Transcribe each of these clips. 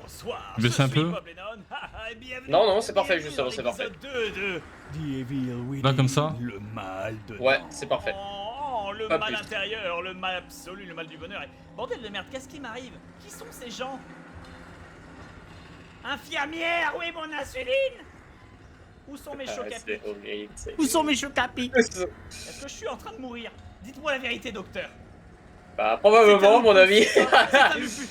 Bonsoir, Baisse un peu. Bob Lennon. Et bienvenue Non, non, c'est parfait, bienvenue justement, dans c'est parfait. l'épisode 2 de The Evil Within, Là, comme ça. le mal de Ouais, c'est parfait. Oh, le Pas mal plus. intérieur, le mal absolu, le mal du bonheur. Et... Bordel de merde, qu'est-ce qui m'arrive? Qui sont ces gens? Infirmière, oui, mon insuline? Où sont mes chocs à pic? C'est horrible. Où sont mes chocs à pic? C'est- Est-ce que je suis en train de mourir? Dites-moi la vérité, docteur. Bah, probablement, à mon avis. C'est un lupus.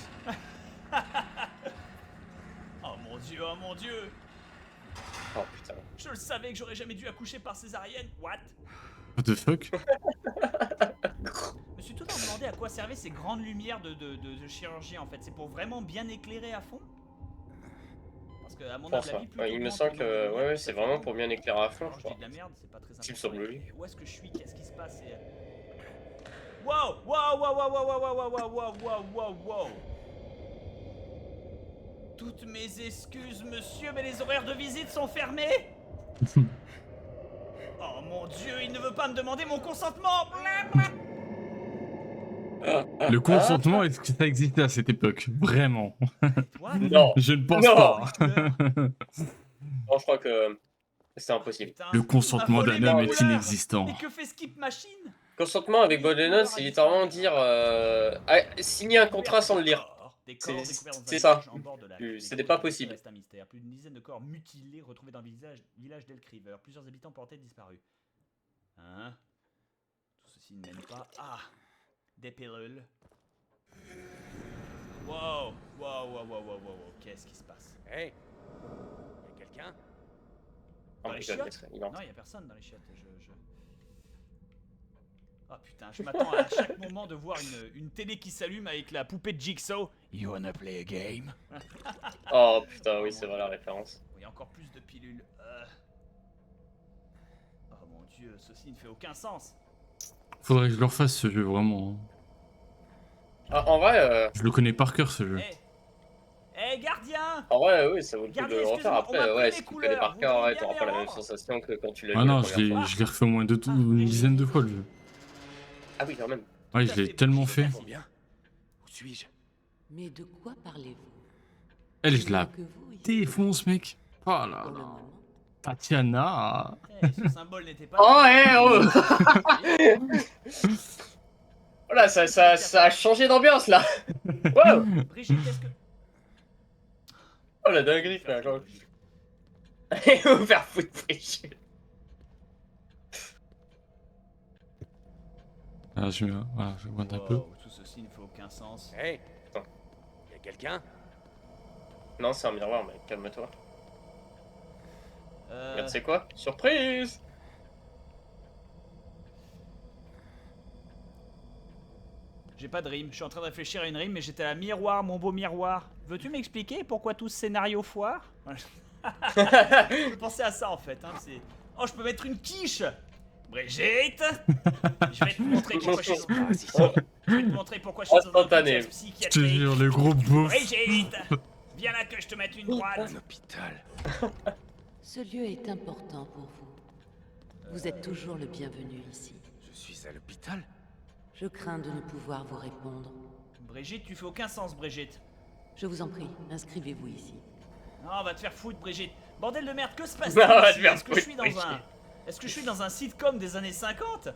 Oh mon dieu, oh mon dieu. Oh putain. Je le savais que j'aurais jamais dû accoucher par césarienne. What? What the fuck? Je me suis tout le temps demandé à quoi servaient ces grandes lumières de chirurgie en fait. C'est pour vraiment bien éclairer à fond? Parce que à mon pense, avis, ouais. Il me semble que ouais, c'est vraiment pour bien éclairer à fond, je je dis crois. de la merde, c'est pas très Il me important. semble, oui. Mais où est-ce que je suis? Qu'est-ce qui se passe? Wow! Wow! Wow! Wow! Wow! Wow! Wow! Wow! Wow! Wow! Wow! Wow! Toutes mes excuses, monsieur, mais les horaires de visite sont fermés. Oh mon dieu, il ne veut pas me demander mon consentement. Le consentement, est-ce que ça existait à cette époque? Vraiment? Toi, Non. Je ne pense Non. pas. Non, je crois que c'est impossible. putain, Le consentement il m'a volé d'un homme mes est couleurs. inexistant. Et que fait Skip Machine? Consentement avec Bob Lennon, c'est littéralement dire signer un contrat sans le lire. Des corps C'est- découverts dans un c'est ça. village en bord de lac. C'était Les pas causes possible. restent un mystère. Plus d'une dizaine de corps mutilés retrouvés dans le village d'Elk-River. Plusieurs habitants portés disparus. Hein? Tout ceci ne mène pas. Ah! Des pilules. Wow! Wow, wow, wow, wow, wow, wow. Qu'est-ce qui se passe? Hey, y'a quelqu'un? Oh Dans my les god, chiottes? il entre. Non, y'a personne dans les chiottes. Oh putain, je m'attends à chaque moment de voir une télé qui s'allume avec la poupée de Jigsaw. You wanna play a game? Oh putain, oui, c'est vrai la référence. Il y a encore plus de pilules. Oh mon dieu, ceci ne fait aucun sens. Faudrait que je le refasse ce jeu, vraiment. Ah, en vrai, Je le connais par cœur ce jeu. Eh gardien! oui, ça vaut le coup de Gardien, le refaire. excuse-moi, on Après, m'a pris ouais, mes si tu connais couleurs, par vous cœur, voudriez ouais, bien t'auras les pas la même rendre? sensation que quand tu l'as Ah vu la non, première fois. je l'ai refait au moins une dizaine de fois le jeu. Ah oui, quand même. Ouais, je l'ai tellement fait. Combien? Où suis-je? Mais de quoi parlez-vous? Elle, je la Que vous, ici, défonce, mec. Oh là pour le là. moment. Tatiana. Eh, ce symbole n'était pas... Oh, Oh là, ça a changé d'ambiance là. Wow. Brigitte, qu'est-ce que... Oh la dinguerie, frère. Genre. Et vous faire foutre, Brigitte. Ah, voilà, je augmente un peu. Wow, tout ceci ne fait aucun sens. Hey, y'a quelqu'un? Non, c'est un miroir, mec, calme-toi. Euh... Regarde, c'est quoi? Surprise! J'ai pas de rime, je suis en train de réfléchir à une rime, mais j'étais à miroir, mon beau miroir. Veux-tu m'expliquer pourquoi tout ce scénario foire? Je pensais à ça en fait, hein, c'est... Oh, je peux mettre une quiche! Brigitte! Je vais te montrer pourquoi je suis... Je vais te montrer pourquoi je suis dans un Instantané. hôpital Je te psychiatrique. jure, le gros beauf. Brigitte! Viens là que je te mette une droite. Un hôpital. Ce lieu est important pour vous. Vous êtes toujours le bienvenu ici. Je suis à l'hôpital? Je crains de ne pouvoir vous répondre. Brigitte, tu fais aucun sens, Brigitte. Je vous en prie, inscrivez-vous ici. Non, va te faire foutre, Brigitte. Bordel de merde, que se Non, passe-t-il va te ici? faire Est-ce que je foutre, suis dans un... Est-ce que je suis dans un sitcom des années 50?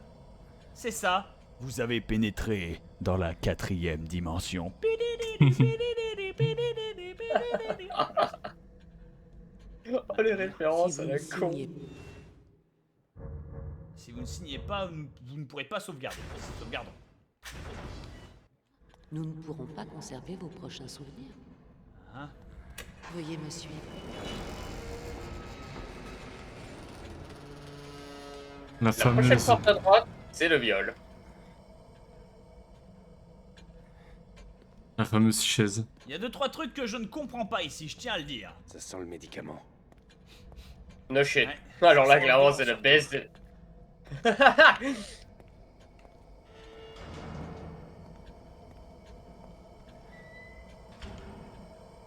C'est ça. Vous avez pénétré dans la 4e dimension. Oh les références Si à vous la ne con. signez- Si vous ne signez pas, vous ne pourrez pas sauvegarder. Sauvegardons. nous ne pourrons pas conserver vos prochains souvenirs. Hein? Veuillez me suivre. La La prochaine fameuse. porte à droite, c'est le viol. La fameuse chaise. Il y a 2-3 trucs que je ne comprends pas ici, je tiens à le dire. Ça sent le médicament. No shit. Ouais. Alors là, Ça clairement, sent c'est le le best.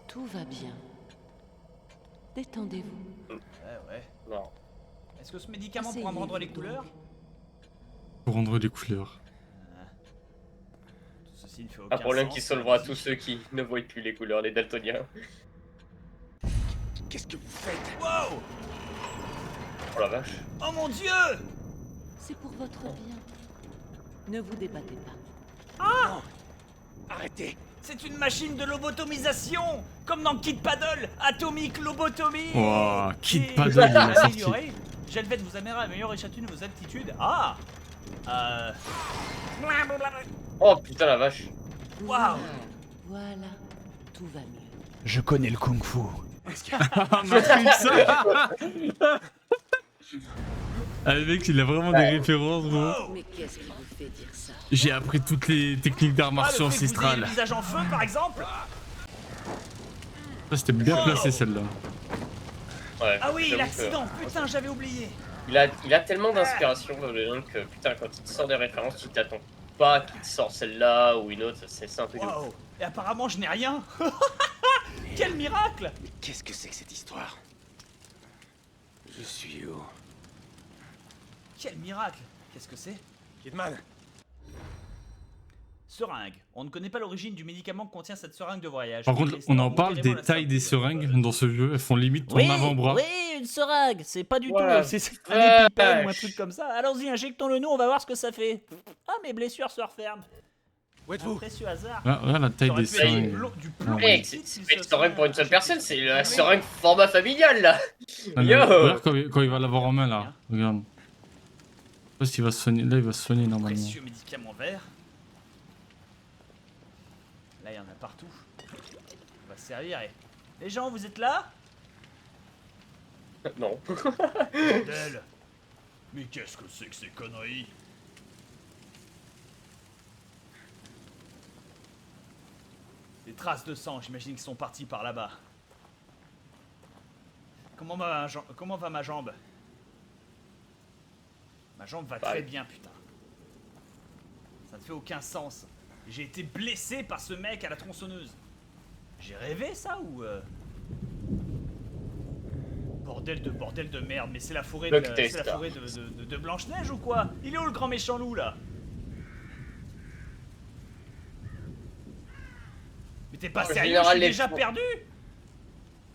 Tout va bien. Détendez-vous. Ouais. Non. Est-ce que ce médicament Asseyez-vous pourra me rendre les donc. couleurs? Pour rendre les couleurs. Tout ceci ne fait aucun Un problème sens. qui solvera tous ceux qui ne voient plus les couleurs, les daltoniens. Qu'est-ce que vous faites? Wow! Oh la vache. Oh mon dieu! C'est pour votre bien. Ne vous débattez pas. Ah! Arrêtez! C'est une machine de lobotomisation! Comme dans Kid Paddle! Atomique lobotomie! Wow, Kid Et- Paddle, il est sorti. Amélioré. Gelvet vous amènera à améliorer chacune de vos aptitudes. Ah! Oh putain la vache. Waouh! Voilà. Tout va mieux. Je connais le kung-fu. Ah, Matrix, ça. Ah, le mec, il a vraiment des références, gros. Oh! Mais qu'est-ce qui vous fait dire ça? J'ai appris toutes les techniques d'arts martiaux le fait que vous ayez ancestrales. le visage en feu, par exemple? Ça, c'était bien placé, celle-là. Ouais, Ah oui, j'avoue l'accident! Putain, j'avais oublié! Il a tellement d'inspiration dans le jeu que putain, quand il te sort des références, tu t'attends pas qu'il te sort celle-là ou une autre, c'est un truc de ouf. Waouh! Et apparemment, je n'ai rien! Quel miracle! Mais qu'est-ce que c'est que cette histoire? Je suis où? Quel miracle! Qu'est-ce que c'est? Kidman! Seringue. On ne connaît pas l'origine du médicament que contient cette seringue de voyage. Par contre, on en parle des tailles des seringues dans ce jeu. Elles font limite ton avant-bras. Oui, une seringue. C'est pas du Voilà. tout. C'est un Vache. épipène ou un truc comme ça. Allons-y, injectons-le nous, on va voir ce que ça fait. Ah, mes blessures se referment. Où Un êtes-vous? précieux hasard. Ah, voilà la taille Ça aurait des pu être seringues. du plomb Mec, liquide c'est s'il pas une se seringue pour une seule serait personne, c'est la injecté. seringue format familial là. Ah, mais Yo. regarde quand il va l'avoir en main, là. Regarde. Je sais pas s'il va se soigner. Là, il va se soigner normalement. Précieux médicament vert. Là, il y en a partout. On va se servir. Et... Les gens, vous êtes là? Non. Bordel. Mais qu'est-ce que c'est que ces conneries? Des traces de sang, j'imagine qu'ils sont partis par là-bas. Comment va ma jambe? Ma jambe va très bien, putain. Ça ne fait aucun sens. J'ai été blessé par ce mec à la tronçonneuse. J'ai rêvé ça ou bordel de merde, mais c'est la forêt Bug de, test, c'est la là. forêt de Blanche-Neige ou quoi? Il est où le grand méchant loup là? Mais t'es pas Le sérieux, je général suis déjà Lepton. perdu?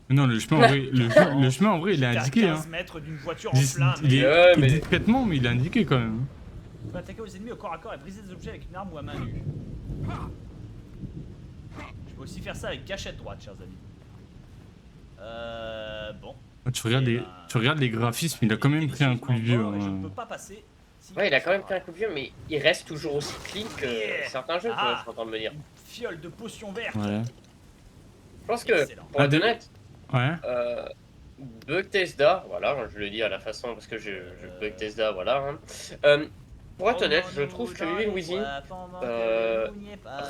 Mais non, le chemin en vrai, le chemin en vrai, il est J'étais à indiqué. 15 Hein. mètres d'une voiture en Il, plein. il est Ouais, mais- discrètement, mais il est indiqué quand même. On peut attaquer aux ennemis au corps à corps et briser des objets avec une arme ou à main nue. Je peux aussi faire ça avec gâchette droite, chers amis. Bon. Ah, tu regardes les graphismes, il a quand même pris un coup de vieux. Et je ne Hein. peux pas passer. si Ouais, il a quand même ça pris un coup de vieux, mais il reste toujours aussi clean que Yeah. certains jeux, Ah. je suis en train de me dire. Une fiole de potion verte. Ouais. Je pense que, Excellent. pour être Ah, honnête, Ouais. Bethesda, voilà, je le dis à la façon parce que je Bethesda, voilà. Hein. Pour être honnête, je trouve que Evil Within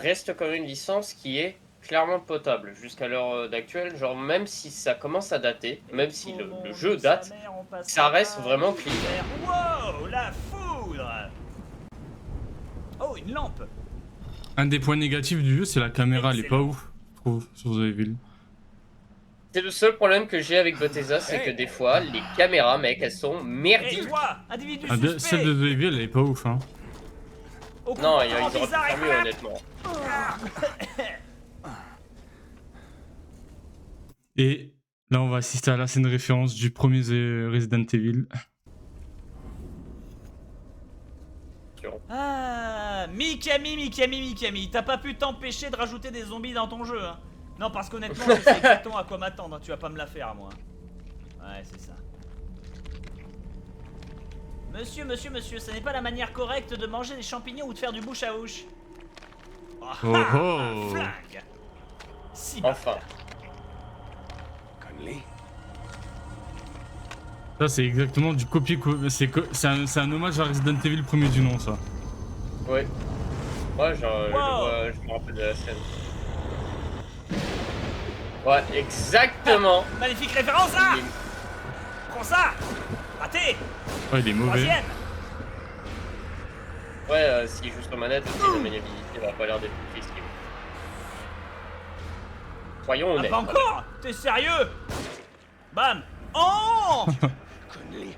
reste quand même une licence qui est clairement potable jusqu'à l'heure d'actuelle. Genre, même si ça commence à dater, même si le jeu date, ça reste vraiment clean. Wow, la foudre. Oh, une lampe. Un des points négatifs du jeu, c'est la caméra, elle est pas Excellent. ouf, je trouve, sur The Evil. C'est le seul problème que j'ai avec Bethesda, c'est que des fois, les caméras, mec, elles sont Et merdiques. toi, individu Ah, suspect. celle de The Evil, elle est pas ouf, hein. Au Non, ils comportement auraient pu bizarre et faire mieux, crap. honnêtement. Et là, on va assister à la scène référence du premier Resident Evil. Ah, Mikami, t'as pas pu t'empêcher de rajouter des zombies dans ton jeu, hein? Non, parce qu'honnêtement, je sais exactement à quoi m'attendre, hein. Tu vas pas me la faire, moi. Ouais, c'est ça. Monsieur, ce n'est pas la manière correcte de manger des champignons ou de faire du bouche à bouche. Oh, Oh, ah, oh. un flingue. Si Enfin. Conley? Ça, c'est exactement du copier-coller. C'est un hommage à Resident Evil premier du nom, ça. Ouais. Ouais, genre, Wow. je me rappelle de la scène. Ouais, exactement. Magnifique référence, là. Prends ça. Raté. Ouais, il est mauvais. Troisième. Ouais, s'il joue sur manette, aussi, la maniabilité va pas l'air d'être plus risquée. Soyons Ah, honnêtes. pas encore. T'es sérieux? Bam. Oh. Conley?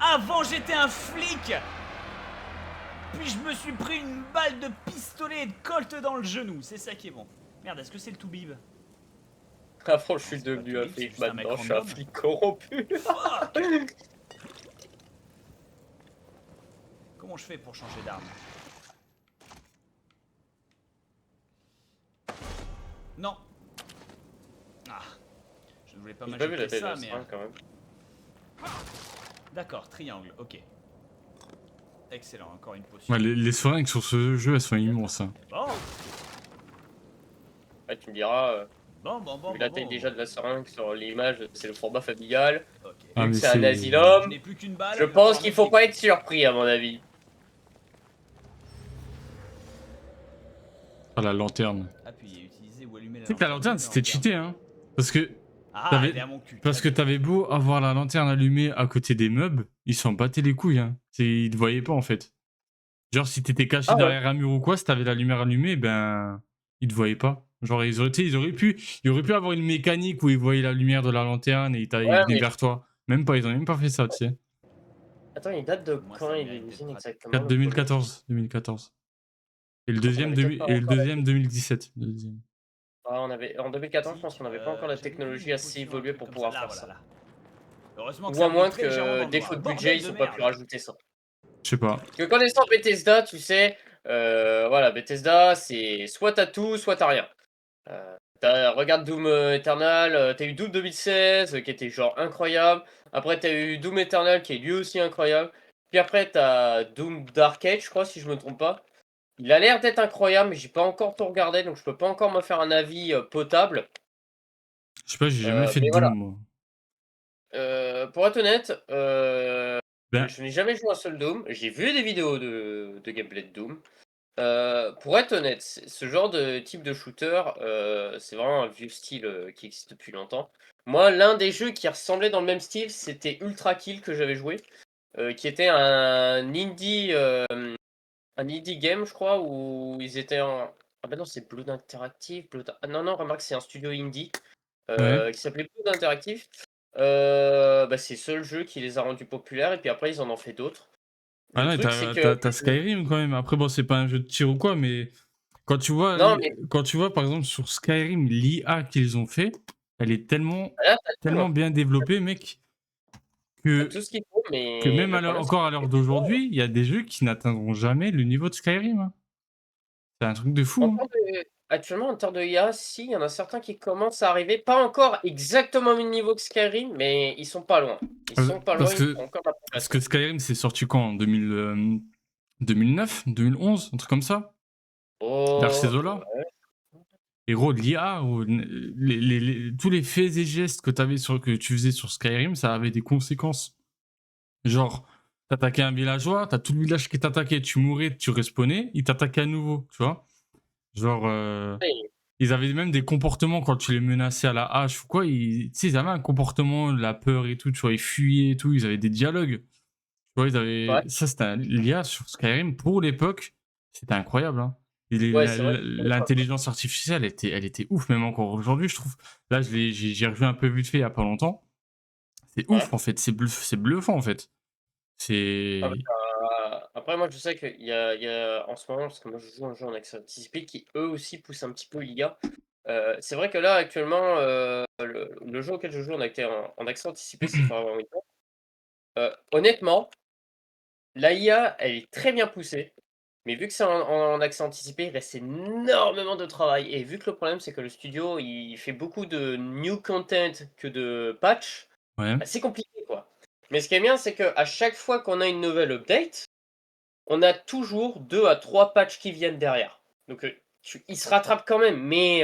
Avant, j'étais un flic. puis je me suis pris une balle de pistolet et de colt dans le genou. C'est ça qui est bon. Merde, est-ce que c'est le Toubib? Avant, je suis C'est pas devenu tout un vite, c'est flic, juste un mec maintenant je suis un random. flic corrompu. Fuck. Comment je fais pour changer d'arme? Non. Ah. Je ne voulais pas J'ai pas vu la m'ajouter tête ça, de mais... seringue, quand même. D'accord, triangle, ok. Excellent, encore une potion. Ouais, les seringues sur ce jeu, elles sont immenses. Hein. Bon, Ouais, tu me diras, bon, vu la taille déjà de la seringue sur l'image, c'est le format familial. Ok. Ah, Vu que mais c'est un Je asylum, n'ai plus qu'une balle. je il va pense falloir qu'il mettre faut des pas coups. être surpris à mon avis. Ah, la lanterne. Appuyer, utiliser ou allumer la Tu sais que la lanterne, c'était cheaté, hein. Parce que Ah, t'avais- elle est à mon cul. parce que très bien. t'avais beau avoir la lanterne allumée à côté des meubles, ils s'en battaient les couilles, hein. Ils te voyaient pas, en fait. Genre, si t'étais caché Ah ouais. derrière un mur ou quoi, si t'avais la lumière allumée, ben, ils te voyaient pas. Genre, tu sais, ils auraient pu avoir une mécanique où ils voyaient la lumiire de la lanterne et ils Ouais, venaient mais vers toi. Même pas, ils ont même pas fait ça, tu sais. attends, il date de Moi, quand ça il mérite l'usine d'être exactement 4 le premier 2014. 2014. Et le Je pense qu'on deuxième, avait peut-être pas et le encore la deuxième 2017. Le deuxième. Ah, on avait... En 2014, je pense qu'on n'avait pas encore la J'avais vu technologie une assez potion, un évoluée truc pour comme pouvoir ça. Là, faire voilà, ça. là. Heureusement que Ou ça à moins brille légèrement dans que le défaut noir. de budget, Bordel ils de ont pas pu merde. rajouter ça. Je sais pas. Parce que connaissant Bethesda, tu sais, voilà, Bethesda, c'est soit t'as tout, soit t'as rien. Regarde Doom Eternal, t'as eu Doom 2016 qui était genre incroyable. Après, t'as eu Doom Eternal qui est lui aussi incroyable. Puis après, t'as Doom Dark Age, je crois, si je me trompe pas. Il a l'air d'être incroyable, mais j'ai pas encore tout regardé, donc je peux pas encore me faire un avis potable. Je sais pas, j'ai jamais fait de Mais Doom, voilà. moi. Pour être honnête, Ben, je n'ai jamais joué à un seul Doom. J'ai vu des vidéos de gameplay de Doom. Pour être honnête, ce genre de type de shooter, c'est vraiment un vieux style qui existe depuis longtemps. Moi, l'un des jeux qui ressemblait dans le même style, c'était Ultra Kill que j'avais joué, qui était un indie game, je crois, où ils étaient en... Ah ben non, c'est Blood Interactive. Ah non, non, remarque, c'est un studio indie ouais. qui s'appelait Blood Interactive. C'est le seul jeu qui les a rendus populaires, et puis après, ils en ont fait d'autres. Ah Le non, truc, c'est que... t'as Skyrim quand même. Après, bon, c'est pas un jeu de tir ou quoi, mais Non, mais quand tu vois par exemple sur Skyrim, l'IA qu'ils ont fait, elle est là, t'as tout, tellement hein. bien développée, mec, T'as que, tout ce qu'il faut, que mais même le problème, c'est encore à que l'heure d'aujourd'hui, il y a des jeux qui n'atteindront jamais le niveau de Skyrim. Hein. C'est un truc de fou. Hein. actuellement, en termes de IA, si, il y en a certains qui commencent à arriver, pas encore exactement au même niveau que Skyrim, mais ils sont pas loin. Ils sont pas loin, ils ont encore de la Parce progression. que Skyrim, c'est sorti quand en 2009, 2011, un truc comme ça. Vers ces Oh, eaux-là. Et gros, l'IA, tous les faits et gestes que tu faisais sur Skyrim, ça avait des conséquences. Genre, t'attaquais un villageois, t'as tout le village qui t'attaquait, tu mourais, tu respawnais, il t'attaquait à nouveau, tu vois. Genre, ouais. ils avaient même des comportements quand tu les menaçais à la hache ou quoi, tu sais, ils avaient un comportement, de la peur et tout, tu vois, ils fuyaient et tout, ils avaient des dialogues. Tu vois, Ouais, ça, c'était l'IA sur Skyrim, pour l'époque, c'était incroyable, hein. ouais, c'est vrai. L'intelligence artificielle, elle était ouf, même encore aujourd'hui, je trouve. Là, j'ai revu un peu vite fait il y a pas longtemps. C'est Ouais. ouf, en fait, c'est bluffant, en fait. Ah C'est... après, moi, je sais qu'il y a en ce moment, parce que moi, je joue un jeu en accès anticipé qui, eux aussi, poussent un petit peu l'IA. C'est vrai que là, actuellement, le jeu auquel je joue en accès anticipé, c'est Far Cry 8. Honnêtement, la IA, elle est très bien poussée. Mais vu que c'est en accès anticipé, il reste énormément de travail. Et vu que le problème, c'est que le studio, il fait beaucoup de new content que de patch, Ouais. bah, c'est compliqué, quoi. Mais ce qui est bien, c'est qu'à chaque fois qu'on a une nouvelle update, on a toujours 2 à 3 patchs qui viennent derrière. Donc, il se rattrape quand même. Mais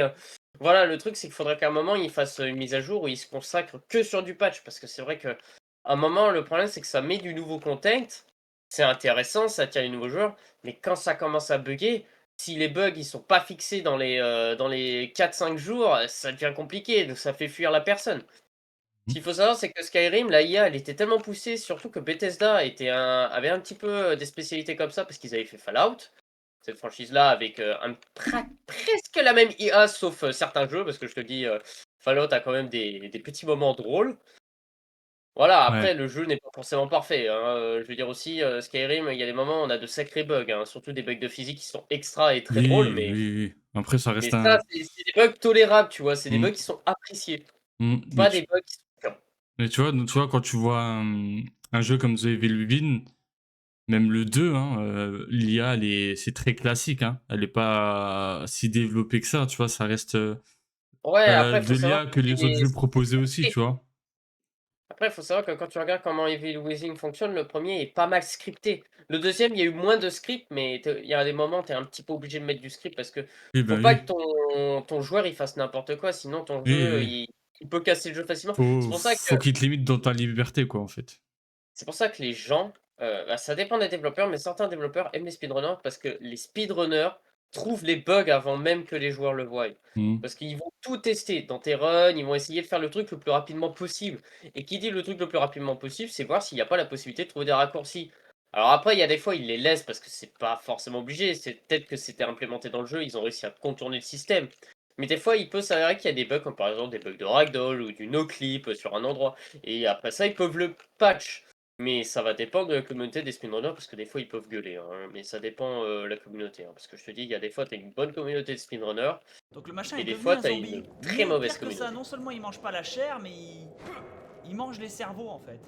voilà, le truc, c'est qu'il faudrait qu'à un moment, il fasse une mise à jour où il se consacre que sur du patch. Parce que c'est vrai qu'à un moment, le problème, c'est que ça met du nouveau content. C'est intéressant, ça attire les nouveaux joueurs, mais quand ça commence à bugger, si les bugs ils sont pas fixés dans les 4-5 jours, ça devient compliqué, donc ça fait fuir la personne. Ce qu'il faut savoir, c'est que Skyrim, la IA, elle était tellement poussée, surtout que Bethesda avait un petit peu des spécialités comme ça, parce qu'ils avaient fait Fallout, cette franchise-là, avec presque la même IA, sauf certains jeux, parce que je te dis, Fallout a quand même des petits moments drôles. Voilà, après, le jeu n'est pas forcément parfait. Hein. Je veux dire aussi, Skyrim, il y a des moments où on a de sacrés bugs, hein, surtout des bugs de physique qui sont extra et très drôles, Oui, mais, oui, oui. Après, ça mais reste ça, un. c'est des bugs tolérables, tu vois. C'est des Mm, bugs qui sont appréciés, mais, pas des bugs qui sont chiants. tu vois, quand tu vois un jeu comme The Evil Within, même le 2, hein, l'IA, c'est très classique. Hein. Elle n'est pas si développée que ça, tu vois. Ça reste Ouais, après, il de faut savoir l'IA que que les autres jeux proposaient aussi, c'est tu vois. Après, il faut savoir que quand tu regardes comment Evil Within fonctionne, le premier est pas mal scripté. Le deuxième, il y a eu moins de script, mais il y a des moments, tu es un petit peu obligé de mettre du script parce que Oui, faut ben pas oui. que ton joueur il fasse n'importe quoi, sinon ton Oui, jeu oui. il peut casser le jeu facilement. Faut qu'il te limite dans ta liberté, quoi, en fait. C'est pour ça que les gens, bah, ça dépend des développeurs, mais certains développeurs aiment les speedrunners parce que les speedrunners trouvent les bugs avant même que les joueurs le voient. Mm. Parce qu'ils vont tout tester dans tes runs, ils vont essayer de faire le truc le plus rapidement possible. Et qui dit le truc le plus rapidement possible, c'est voir s'il n'y a pas la possibilité de trouver des raccourcis. Alors après, il y a des fois, ils les laissent parce que c'est pas forcément obligé. C'est peut-être que c'était implémenté dans le jeu, ils ont réussi à contourner le système. Mais des fois, il peut s'avérer qu'il y a des bugs, comme par exemple des bugs de ragdoll ou du no-clip sur un endroit. Et après ça, ils peuvent le patch. Mais ça va dépendre de la communauté des speedrunners parce que des fois ils peuvent gueuler, hein, mais ça dépend de la communauté. Hein, parce que je te dis, il y a des fois tu as une bonne communauté de speedrunners Donc le machin et est des devenu fois un tu as zombie. une très Mais mauvaise pire que ça, communauté. non seulement il mange pas la chair, mais il mange les cerveaux en fait.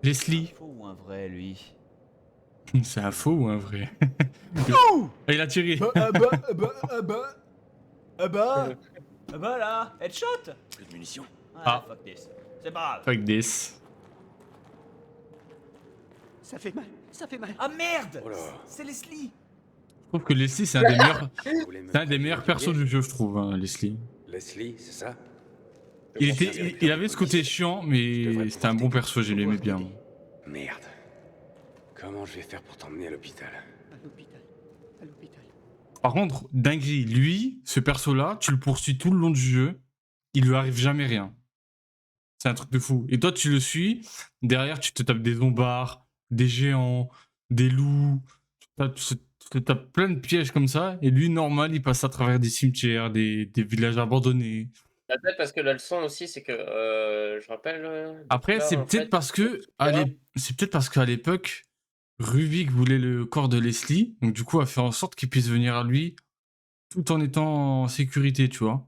Un Leslie. faux ou un vrai, lui? C'est un faux ou un vrai? Oh Ah, il a tiré. Ah bah là, headshot. Plus de munitions. Ah, Ah. fuck this. C'est pas grave. Fuck this. Ça fait mal, ça fait mal. Ah merde, Oh là. c'est Leslie. Je trouve que Leslie, c'est un des meilleurs, Vous voulez me c'est un des meilleurs prévenir persos du jeu, je trouve, hein, Leslie. Leslie, c'est ça? Il avait ce côté chiant, mais c'était un bon perso, je l'aimais bien. Merde. Comment je vais faire pour t'emmener à l'hôpital? À l'hôpital, à l'hôpital. Par contre, dinguerie, lui, ce perso-là, tu le poursuis tout le long du jeu, il lui arrive jamais rien. C'est un truc de fou. Et toi, tu le suis, derrière, tu te tapes des zombards, des géants, des loups, tu te tapes plein de pièges comme ça, et lui, normal, il passe à travers des cimetières, des villages abandonnés. Peut-être parce que la leçon aussi, c'est que je rappelle. Après, là, c'est en peut-être fait, parce que etc. c'est peut-être parce qu'à l'époque, Ruvik voulait le corps de Leslie, donc du coup a fait en sorte qu'il puisse venir à lui tout en étant en sécurité, tu vois.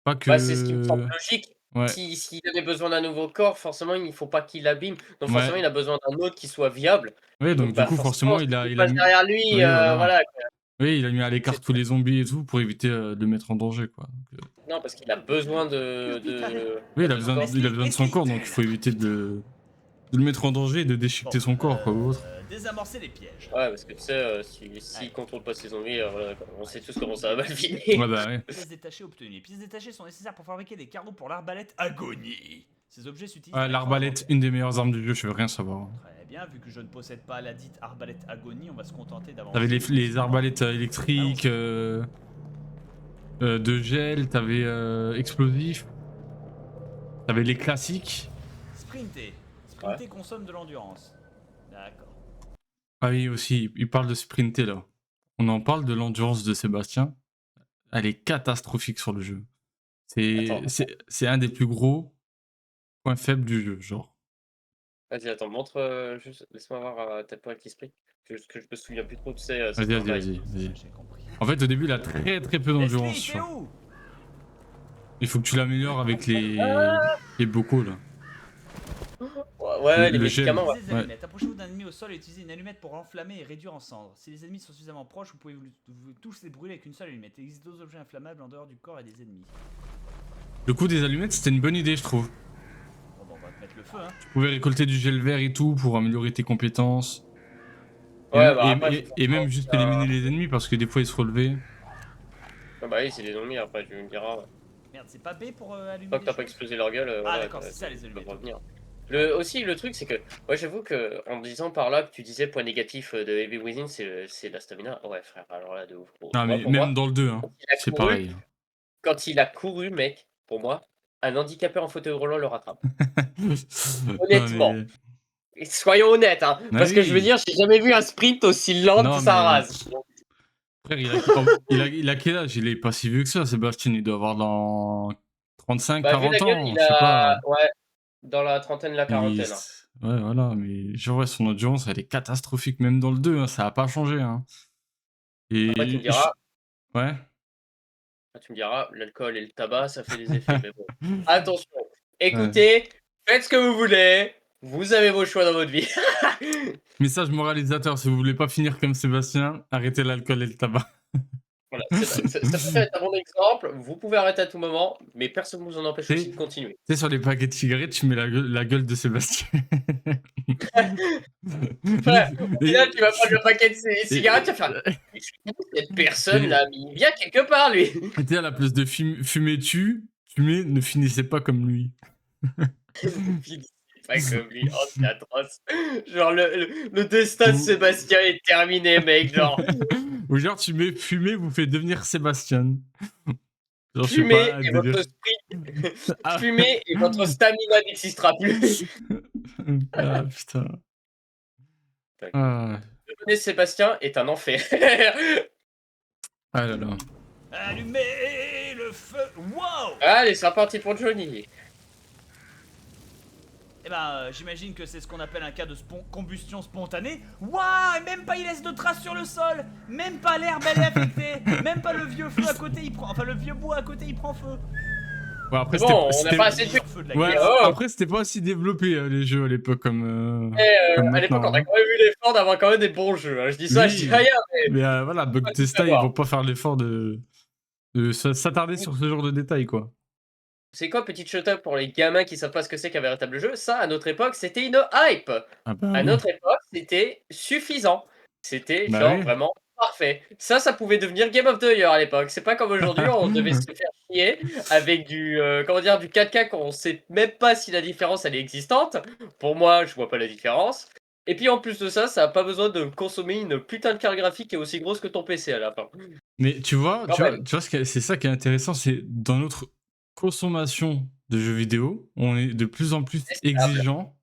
Pas Bah, c'est ce qui me semble que... logique. Ouais, S'il avait besoin d'un nouveau corps, forcément, il ne faut pas qu'il l'abîme. Donc forcément, ouais. il a besoin d'un autre qui soit viable. Ouais, Et donc donc, du bah, coup, forcément, forcément, s'il il a passe mis... derrière lui, Oui, voilà. voilà. Oui, il a mis à l'écart C'est- tous les zombies et tout pour éviter de le mettre en danger, quoi. Donc, Non, parce qu'il a besoin oui, de son corps. il a besoin de son corps, donc il faut éviter de le mettre en danger et de déchiqueter son corps, quoi, ou autre. Désamorcer les pièges. Ouais, parce que tu sais, s'il contrôle pas ses zombies, voilà, quoi. On sait tous comment ça va mal finir. Ouais, bah ouais. Pièces détachées obtenues. Les pièces détachées sont nécessaires pour fabriquer des carreaux pour l'arbalète Agonie. Ces objets s'utilisent. Ouais, dans les l'arbalète, tremblements une des meilleures armes du jeu, je veux rien savoir. de terre. Très bien, vu que je ne possède pas la dite arbalète Agonie, on va se contenter d'avancer. T'avais les arbalètes électriques, de gel, t'avais explosif, t'avais les classiques. Sprinter. Sprinter consomme de l'endurance. D'accord. Ah oui, aussi, il parle de sprinter là. On en parle de l'endurance de Sébastien. Elle est catastrophique sur le jeu. Attends. C'est un des plus gros points faibles du jeu, genre. Vas-y, attends, montre, juste, laisse-moi voir à tel point avec l'esprit. Parce que je me souviens plus trop, tu sais. Vas-y. J'ai compris. En fait, au début, il a très peu d'endurance. Leslie, tu t'es vois. où? Il faut que tu l'améliores avec les bocaux là. Ouais, les le gel. médicaments, ouais. Utilisez des allumettes. Approchez-vous d'un ennemi au sol et utilisez une allumette pour l'enflammer et réduire en cendres. Si les ennemis sont suffisamment proches, vous pouvez vous tous les brûler avec une seule allumette. Il existe d'autres objets inflammables en dehors du corps et des ennemis. Le coup des allumettes, c'était une bonne idée, je trouve. Bon, bah, on va te mettre le feu, hein. Tu pouvais récolter du gel vert et tout pour améliorer tes compétences. Ouais, bah après, Et même juste éliminer les ennemis parce que des fois ils se relevaient. Ah bah oui, c'est des zombies après, tu me diras. Merde, c'est pas B pour allumer Tant que des t'as pas choses explosé leur gueule, Ah, voilà, d'accord, c'est ça, les ils peuvent allumettes. revenir. Aussi, le truc, c'est que, ouais, j'avoue que en disant par là que tu disais point négatif de Heavy Within, c'est la stamina. Ouais, frère, alors là, de ouf. Non, Moi, mais pour même moi, dans le 2, hein, quand il a c'est couru- pareil. Quand il a couru, mec, pour moi, un handicapé en fauteuil roulant le rattrape. Honnêtement. Non, Et soyons honnêtes, hein, Ah parce que je veux oui. dire, j'ai jamais vu un sprint aussi lent Non, que sa mais- rase. Frère, il a quel âge? Il est pas si vieux que ça, Sébastien. Il doit avoir dans 35, Bah, vu la 40 gueule, ans, il je sais pas. a. Ouais, dans la trentaine, la Il- quarantaine, hein. Ouais, voilà, mais genre, ouais, son endurance, elle est catastrophique, même dans le 2, hein, ça a pas changé. Hein. Après, tu me Et diras, ouais. l'alcool et le tabac, ça fait des effets. Mais bon, attention. Ouais. Écoutez, faites ce que vous voulez. Vous avez vos choix dans votre vie. Message moralisateur, si vous voulez pas finir comme Sébastien, arrêtez l'alcool et le tabac. Voilà, ça peut être un bon exemple. Vous pouvez arrêter à tout moment, mais personne ne vous en empêche aussi Tu de continuer. sais, sur les paquets de cigarettes, tu mets la gueule de Sébastien. Voilà, au final, Et- tu vas prendre le paquet de cigarettes, tu vas faire. et- Mais cette personne-là, mais il vient quelque part, lui. tu sais, à la place de fumer tu mets ne finissez pas comme lui. Pas comme lui. Oh, c'est atroce. Genre, le destin de Ou- Sébastien est terminé, mec. Genre, Ou genre, tu mets fumer vous fait devenir Sébastien. Genre, je sais fumez pas, un et délire. votre sprint. Ah. Fumez et votre stamina n'existera plus. Ah, putain. Ah, Devenir Sébastien est un enfer. ah là là. Allumez le feu. Wow. Allez, c'est reparti pour Johnny. Eh ben, j'imagine que c'est ce qu'on appelle un cas de combustion spontanée. Waouh, et même pas il laisse de traces sur le sol. Même pas l'herbe elle est affectée. Même pas le vieux feu à côté il prend. Enfin, le vieux bois à côté il prend feu. Ouais, après, C'est bon, on n'a c'était- pas assez de Meilleur feu de la Ouais, guerre. Oh. après, c'était pas aussi développé les jeux à l'époque comme À l'époque, on maintenant. a Hein. quand même eu l'effort d'avoir quand même des bons jeux. Hein. Je dis ça, je dis Oui. rien. Mais voilà, Pas tout Bugtesta, ils savoir. vont pas faire l'effort de s'attarder sur ce genre de détails, quoi. C'est quoi, petite shut-up pour les gamins qui savent pas ce que c'est qu'un véritable jeu? Ça, à notre époque, c'était une hype. Ah bah À oui. notre époque, c'était suffisant. C'était Bah genre oui. vraiment parfait. Ça pouvait devenir Game of the Year à l'époque. C'est pas comme aujourd'hui, on devait se faire chier avec du, comment dire, du 4K qu'on sait même pas si la différence elle est existante. Pour moi, je vois pas la différence. Et puis en plus de ça, ça a pas besoin de consommer une putain de carte graphique qui est aussi grosse que ton PC à la fin. Mais tu vois, Quand même. c'est ça qui est intéressant, c'est dans notre consommation de jeux vidéo, on est de plus en plus C'est stable. exigeant.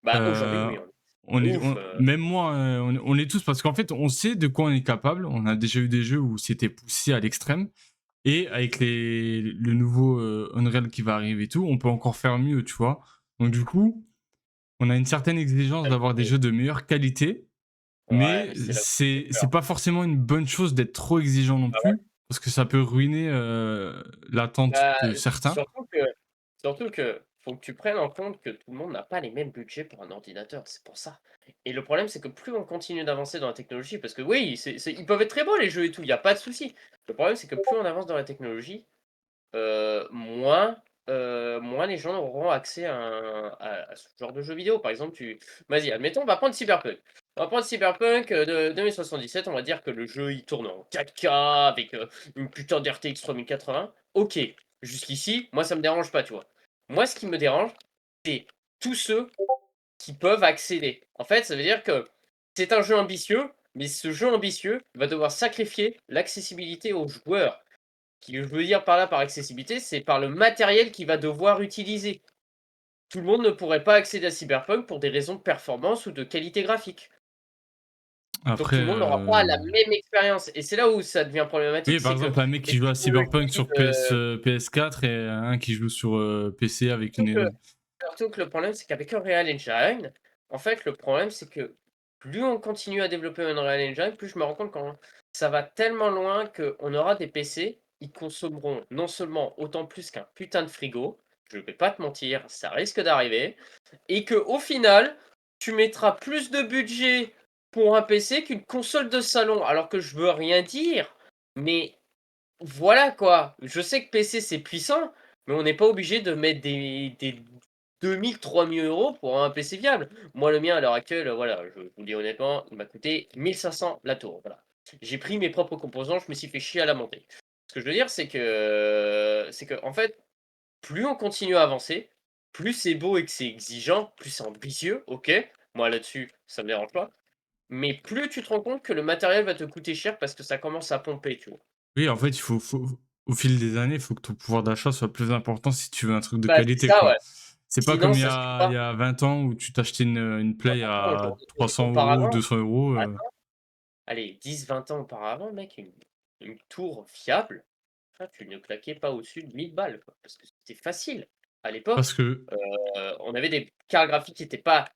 Bah aujourd'hui, oui. On est, Ouf, même moi, on est tous parce qu'en fait, on sait de quoi on est capable. On a déjà eu des jeux où c'était poussé à l'extrême. Et avec le nouveau Unreal qui va arriver et tout, on peut encore faire mieux, tu vois. Donc du coup, on a une certaine exigence d'avoir des jeux de meilleure qualité, mais Ouais, c'est là où c'est pas forcément une bonne chose d'être trop exigeant non plus, parce que ça peut ruiner l'attente Bah, de certains. surtout que faut que tu prennes en compte que tout le monde n'a pas les mêmes budgets pour un ordinateur, c'est pour ça. Et le problème, c'est que plus on continue d'avancer dans la technologie, parce que oui, ils peuvent être très beaux les jeux et tout, il n'y a pas de souci. Le problème, c'est que plus on avance dans la technologie, moins, moins les gens auront accès à ce genre de jeux vidéo. Par exemple, vas-y, admettons, on va prendre Cyberpunk. On va prendre Cyberpunk de 2077, on va dire que le jeu il tourne en 4K avec une putain d'RTX 3080. Ok, jusqu'ici, moi ça me dérange pas, tu vois. Moi, ce qui me dérange, c'est tous ceux qui peuvent accéder. En fait, ça veut dire que c'est un jeu ambitieux, mais ce jeu ambitieux va devoir sacrifier l'accessibilité aux joueurs. Ce que je veux dire par là, par accessibilité, c'est par le matériel qu'il va devoir utiliser. Tout le monde ne pourrait pas accéder à Cyberpunk pour des raisons de performance ou de qualité graphique. Donc tout Après, le monde n'aura pas la même expérience. Et c'est là où ça devient problématique. oui, par c'est que exemple, un mec qui les joue à Cyberpunk technologies sur PS4 et un qui joue sur PC avec une. Surtout que le problème, c'est qu'avec Unreal Engine, en fait, le problème, c'est que plus on continue à développer Unreal Engine, plus je me rends compte que ça va tellement loin qu'on aura des PC, ils consommeront non seulement autant plus qu'un putain de frigo, je vais pas te mentir, ça risque d'arriver, et que au final, tu mettras plus de budget pour un PC qu'une console de salon, alors que je veux rien dire, mais voilà quoi. Je sais que PC c'est puissant, mais on n'est pas obligé de mettre des 2000, 3000 euros pour un PC viable. Moi, le mien, à l'heure actuelle, voilà, je vous le dis honnêtement, il m'a coûté 1500 la tour. Voilà. J'ai pris mes propres composants, je me suis fait chier à la monter. Ce que je veux dire, c'est que, en fait, plus on continue à avancer, plus c'est beau et que c'est exigeant, plus c'est ambitieux, ok. Moi, là-dessus, ça me dérange pas. Mais plus tu te rends compte que le matériel va te coûter cher parce que ça commence à pomper, tu vois. Oui, en fait, au fil des années, il faut que ton pouvoir d'achat soit plus important si tu veux un truc de Bah, c'est qualité, ça, quoi. ouais. C'est pas Sinon, comme ça se fait pas. il y a 20 ans où tu t'achetais une Play à Aujourd'hui, 300 euros, auparavant, 200 euros. allez, 10-20 ans auparavant, mec, une tour fiable, tu ne claquais pas au-dessus de 1000 balles, quoi, parce que c'était facile. À l'époque, Parce que. on avait des cartes graphiques qui étaient pas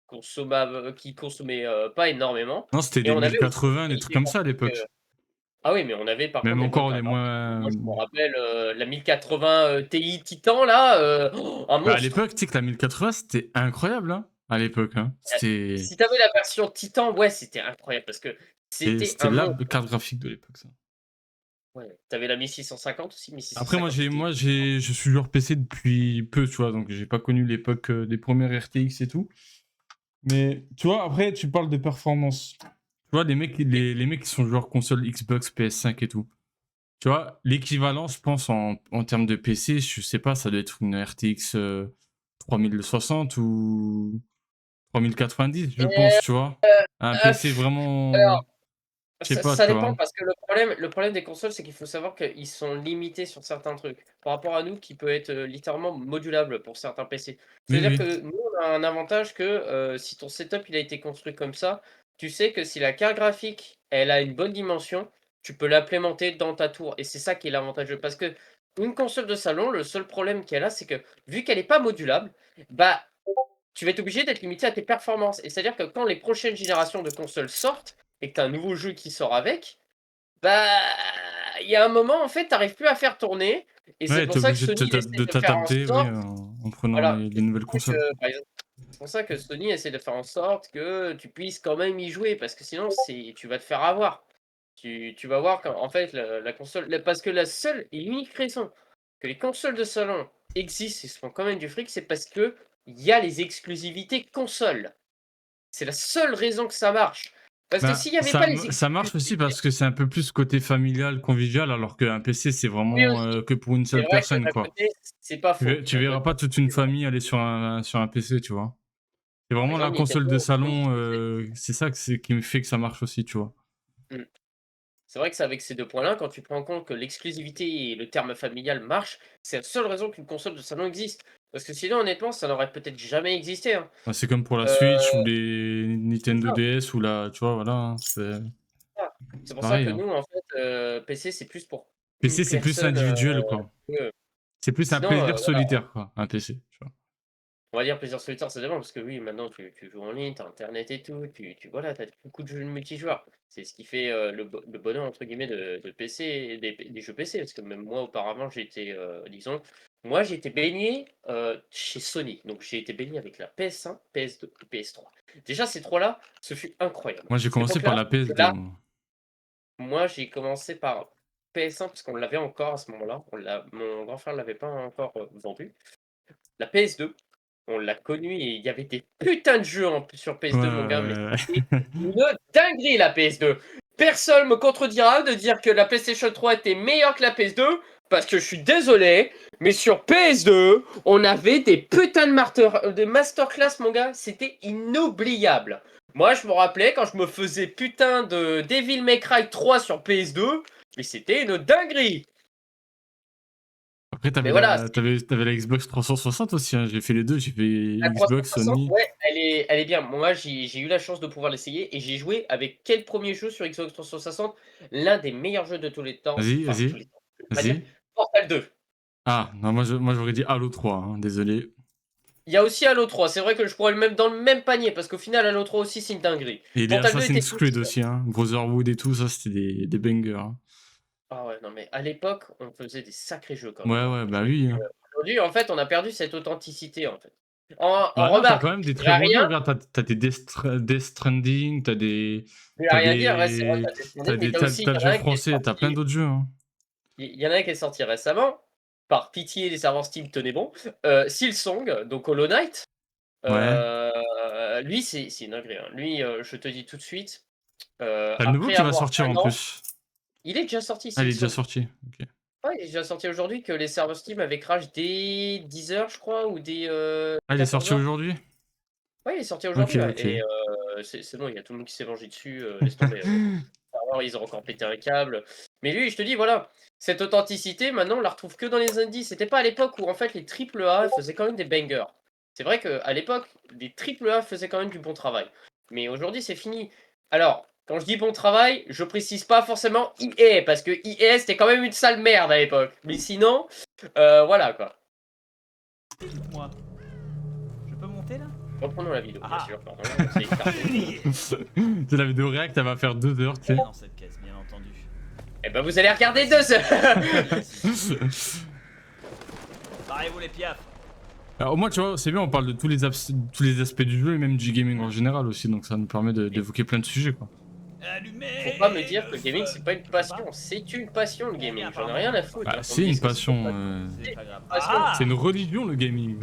consommables, qui consommaient pas énormément, Non, c'était et des on avait aussi une 1080, des trucs qualité comme ça à graphique. l'époque. Ah oui, mais on avait par Même contre des bonnes encore les cartes graphiques. moins. Moi, je me rappelle la 1080 Ti Titan là, un Bah, à monstre. l'époque, tu sais que la 1080, c'était incroyable, hein. À l'époque, hein. C'était. Si t'avais la version Titan, ouais, c'était incroyable parce que c'était C'était un la monstre. carte graphique de l'époque, ça. Ouais. T'avais la 1650 aussi, Après, 1650 c'était. je suis joueur PC depuis peu, tu vois, donc j'ai pas connu l'époque des premières RTX et tout. Mais tu vois, après, tu parles de performance. Tu vois, les mecs qui sont joueurs console Xbox, PS5 et tout. Tu vois, l'équivalent, je pense, en termes de PC, je sais pas, ça doit être une RTX 3060 ou 3090, je pense, tu vois. Un PC vraiment. Alors, Je sais pas, ça tu dépend vois. parce que le problème des consoles, c'est qu'il faut savoir qu'ils sont limités sur certains trucs par rapport à nous qui peut être littéralement modulable pour certains PC. Oui, C'est-à-dire oui. que nous, on a un avantage que si ton setup il a été construit comme ça, tu sais que si la carte graphique elle a une bonne dimension, tu peux l'implémenter dans ta tour. Et c'est ça qui est l'avantageux. Parce que une console de salon, le seul problème qu'elle a, c'est que vu qu'elle n'est pas modulable, bah tu vas être obligé d'être limité à tes performances. Et c'est-à-dire que quand les prochaines générations de consoles sortent et que tu as un nouveau jeu qui sort avec, bah il y a un moment en fait, tu n'arrives plus à faire tourner. Et c'est Ouais, pour t'es ça que obligé Sony il essaie de de faire en t'adapter, oui, sorte. en prenant Voilà, les nouvelles consoles. par exemple, c'est pour ça que Sony essaie de faire en sorte que tu puisses quand même y jouer, parce que sinon tu vas te faire avoir. Tu vas voir qu'en fait la console. Parce que la seule et l'unique raison que les consoles de salon existent et se font quand même du fric, c'est parce que il y a les exclusivités consoles. C'est la seule raison que ça marche. Parce que Bah, s'il n'y avait pas les ça marche aussi exclusivités, parce que c'est un peu plus côté familial, convivial, alors qu'un PC, c'est oui vraiment aussi, que pour une c'est seule vrai que personne, d'un quoi. côté, c'est pas faux. Tu D'un verras côté, pas toute une c'est vrai. famille aller sur un PC, tu vois. C'est Par vraiment la exemple, console de Nintendo, comme salon, tu disais. c'est ça qui me fait que ça marche aussi, tu vois. Mm. C'est vrai que c'est avec ces deux points-là, quand tu prends en compte que l'exclusivité et le terme familial marchent, c'est la seule raison qu'une console de salon existe. Parce que sinon, honnêtement, ça n'aurait peut-être jamais existé, hein. Bah, c'est comme pour la Euh, Switch ou les c'est Nintendo ça, DS ou la, tu vois, voilà, hein, c'est ça. C'est pour ça pareil, que hein. nous, en fait, PC, c'est plus pour une PC, c'est plus personne. individuel, quoi. Que- C'est plus un Sinon, plaisir voilà, solitaire, quoi, un PC, tu vois. on va dire plusieurs solitaires, ça dépend, parce que oui, maintenant, tu joues en ligne, tu as Internet et tout, voilà, tu as beaucoup de jeux multijoueurs. C'est ce qui fait le bonheur, entre guillemets, de PC, et des jeux PC, parce que même moi, auparavant, j'ai été, disons, moi, j'ai été baigné chez Sony, donc j'ai été baigné avec la PS1, PS2 et PS3. Déjà, ces trois-là, ce fut incroyable. Moi, j'ai Cette commencé par époque-là, la PS2, là, moi. moi, j'ai commencé par PS1, parce qu'on l'avait encore à ce moment-là, mon grand frère ne l'avait pas encore vendu. La PS2, on l'a connu et il y avait des putains de jeux sur Ouais, PS2, mon gars, mais ouais, c'était ouais. une dinguerie la PS2. Personne me contredira de dire que la PlayStation 3 était meilleure que la PS2, parce que je suis désolé, mais sur PS2, on avait des putains de masterclass, mon gars, c'était inoubliable. Moi, je me rappelais quand je me faisais putain de Devil May Cry 3 sur PS2, mais c'était une dinguerie. Après, Mais voilà, t'avais la Xbox 360 aussi, hein. J'ai fait les deux, j'ai fait la Xbox, 360, Sony. ouais, elle est bien. Moi, j'ai eu la chance de pouvoir l'essayer et j'ai joué avec quel premier jeu sur Xbox 360? L'un des meilleurs jeux de tous les temps. Vas-y, Enfin, tous vas-y, les temps. Je vais pas dire vas-y. Portal 2. Ah, non, moi j'aurais dit Halo 3, hein, désolé. Il y a aussi Halo 3. C'est vrai que je pourrais le mettre dans le même panier parce qu'au final, Halo 3 aussi, c'est une dinguerie. Et les Portal 2 était Assassin's cool. Creed aussi, hein. Brotherhood et tout, ça c'était des bangers, hein. Ah ouais, non, mais à l'époque, on faisait des sacrés jeux quand même, Ouais, hein. ouais, bah oui, hein. Aujourd'hui, en fait, on a perdu cette authenticité, en fait. En Bah non, t'as quand remarque, même des je très dirais bons jeux. rien, Regarde, t'as tes Death Stranding, je vais rien dire. Ouais, c'est vrai, t'as Death Stranding, mais t'as le il y en jeu a un qui est français, t'as plein sorti. d'autres jeux, hein. Il y en a un qui est sorti récemment, par pitié les serveurs Steam, tenez bon. Silksong, donc Hollow Knight. Ouais. Lui, c'est une dinguerie, hein. Lui, je te dis tout de suite, T'as le nouveau après qui va avoir sortir un en an, plus. il est déjà sorti, Ah, il est déjà Silksong. sorti. Ok. Ouais, il est déjà sorti aujourd'hui, que les serveurs Steam avaient crash dès 10 h, je crois, ou dès Ah, il est sorti 14 h. aujourd'hui? Ouais, il est sorti Ok, aujourd'hui, ouais. ok. Et c'est bon, il y a tout le monde qui s'est vengé dessus, laisse tomber. Alors, ils ont encore pété un câble. Mais lui, je te dis, voilà, cette authenticité, maintenant, on la retrouve que dans les indies. C'était pas à l'époque où, en fait, les triple A faisaient quand même des bangers. C'est vrai qu'à l'époque, les triple A faisaient quand même du bon travail. Mais aujourd'hui, c'est fini. Alors, Quand je dis bon travail, je précise pas forcément EA, parce que EA c'était quand même une sale merde à l'époque. Mais sinon, voilà quoi. Dites-moi. Je peux monter là? Reprenons la vidéo, bien Ah. sûr. Pardon, c'est écarté. C'est la vidéo React, elle va faire 2 heures, tu sais. Dans cette caisse, bien entendu. Eh ben vous allez regarder 2 heures. Barrez-vous les piafs. Alors, au moins, tu vois, c'est bien, on parle de tous les aspects du jeu et même du gaming en général aussi, donc ça nous permet d'évoquer plein de sujets, quoi. Allumez. Faut pas me dire que le gaming feu. c'est pas une passion, c'est une passion le gaming, j'en ai rien à foutre. Bah, On me c'est dit une que c'est passion. pas- C'est pas grave. passion. Ah, C'est une religion, le gaming.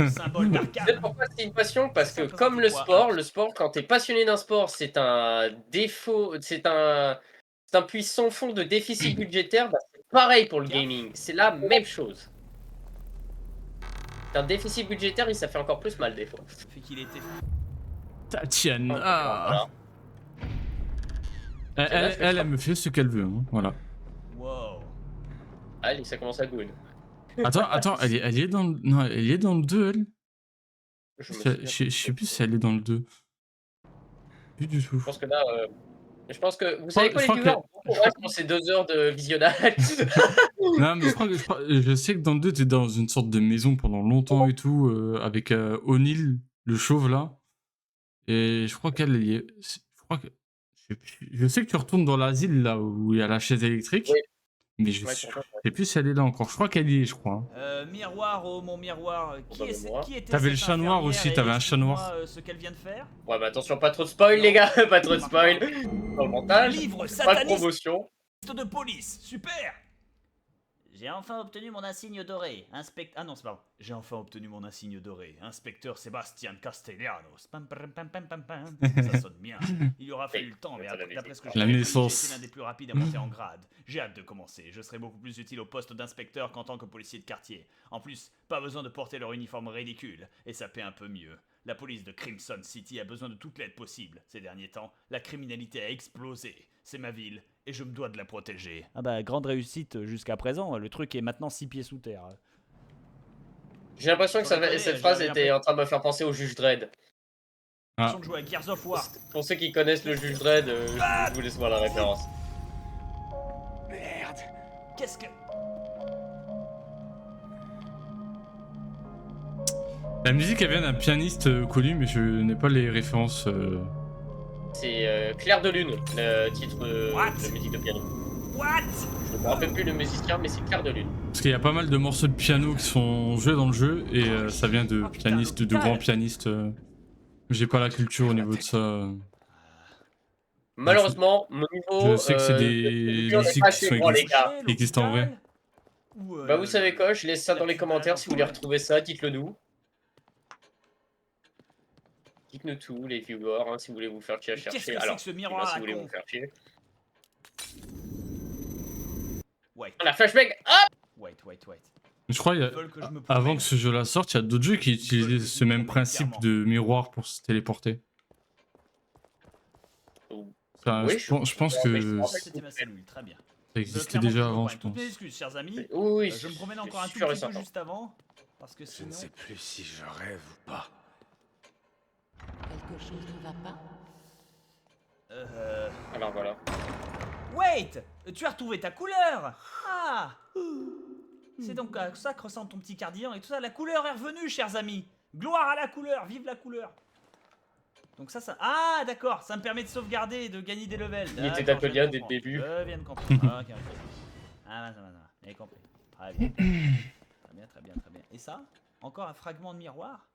symbole Vous d'arcade. savez pourquoi c'est une passion? Parce que Ça, comme c'est quoi? le sport, quand t'es passionné d'un sport, c'est un défaut, c'est un puits sans fond de déficit budgétaire, bah, c'est pareil pour le gaming, c'est la même chose. Un déficit budgétaire et ça fait encore plus mal des fois. Ça fait qu'il était. Tatiana. Voilà. Elle me fait ce qu'elle veut, hein, voilà. Wow. Allez, ça commence à good. Attends, elle est dans le... Non, elle est dans le 2, elle. Je me Je souviens. sais plus si elle est dans le 2. Plus du tout. Je pense que là, je pense que vous savez quoi je les crois viewers, bon courage pour ces 2 heures de visionnage. Non, mais je sais que dans le 2, t'es dans une sorte de maison pendant longtemps et tout, avec O'Neill, le chauve là. Et je crois qu'elle y est. Je crois que. Je sais que tu retournes dans l'asile là où il y a la chaise électrique. Oui. Mais je Ouais, sais ouais. plus si elle est là encore. Je crois qu'elle y est, je crois. Miroir, oh mon miroir. Qui était T'avais cette le chat noir infirmière aussi, et t'avais un chat noir. explique-moi, ce qu'elle vient de faire. Ouais, bah attention, pas trop de spoil les gars, pas trop de spoil. Dans le montage, Livre pas de sataniste promotion. de police. Super. J'ai enfin obtenu mon insigne doré. Ah non, c'est pas bon. J'ai enfin obtenu mon insigne doré. Inspecteur Sébastien Castellanos. Pam, pam, pam, pam, pam, pam. Ça sonne bien. Il aura fallu le temps, mais d'après ce que j'ai La compris, naissance. j'ai été l'un des plus rapides à monter en grade. J'ai hâte de commencer. Je serai beaucoup plus utile au poste d'inspecteur qu'en tant que policier de quartier. En plus, pas besoin de porter leur uniforme ridicule. Et ça paie un peu mieux. La police de Crimson City a besoin de toute l'aide possible. Ces derniers temps, la criminalité a explosé. C'est ma ville, et je me dois de la protéger. Ah bah, grande réussite jusqu'à présent. Le truc est maintenant 6 pieds sous terre. J'ai l'impression que cette phrase était en train de me faire penser au juge Dredd. Ah. De jouer à Gears of War. Pour ceux qui connaissent le juge Dredd, je vous laisse voir la référence. Merde. Qu'est-ce que... La musique, elle vient d'un pianiste connu, mais je n'ai pas les références. C'est Clair de Lune, le titre What? de musique de piano. What? Je me rappelle plus le musicien, mais c'est Clair de Lune. Parce qu'il y a pas mal de morceaux de piano qui sont joués dans le jeu, et ça vient de Oh, putain, pianistes, de l'hôpital. grands pianistes. J'ai pas la culture au niveau de ça. Malheureusement, mon niveau. Je sais que c'est des culture n'est musiques pas qui assez sont grand, les existantes. gars. Qui existent en vrai. Bah, vous savez quoi, je laisse ça dans les commentaires si vous voulez retrouver ça, dites-le nous. Dites-nous tout, les viewers, hein, si vous voulez vous faire chier à Qu'est-ce chercher. que c'est Alors, que ce dis-moi miroir si à vous voulez con? vous faire chier. Wait, La flashback, hop! wait. Je crois Ils qu'il y a... veulent que je me Avant promène. que ce jeu-là sorte, il y a d'autres jeux qui utilisaient ce même principe de miroir pour se téléporter. Ça, Oui, je pense que Ah, c'était ma cellule, très bien. ça existait déjà avant, je Toutes pense. mes excuses, chers amis. Oui, Je me promène encore un tout sûr et petit peu certain. juste avant. Parce que Je sinon... ne sais plus si je rêve ou pas. Quelque chose ne va pas? Alors voilà. Wait! Tu as retrouvé ta couleur! Ah! C'est donc à ça que ressemble ton petit cardigan et tout ça. La couleur est revenue, chers amis! Gloire à la couleur! Vive la couleur! Donc ça... Ah, d'accord! Ça me permet de sauvegarder et de gagner des levels. Il était D'accord, je viens d'Apelia de dès le comprendre. début. Je viens de comprendre. Ah, ok. Ah, ça va. J'ai compris. Très bien. Très bien. Et ça? Encore un fragment de miroir?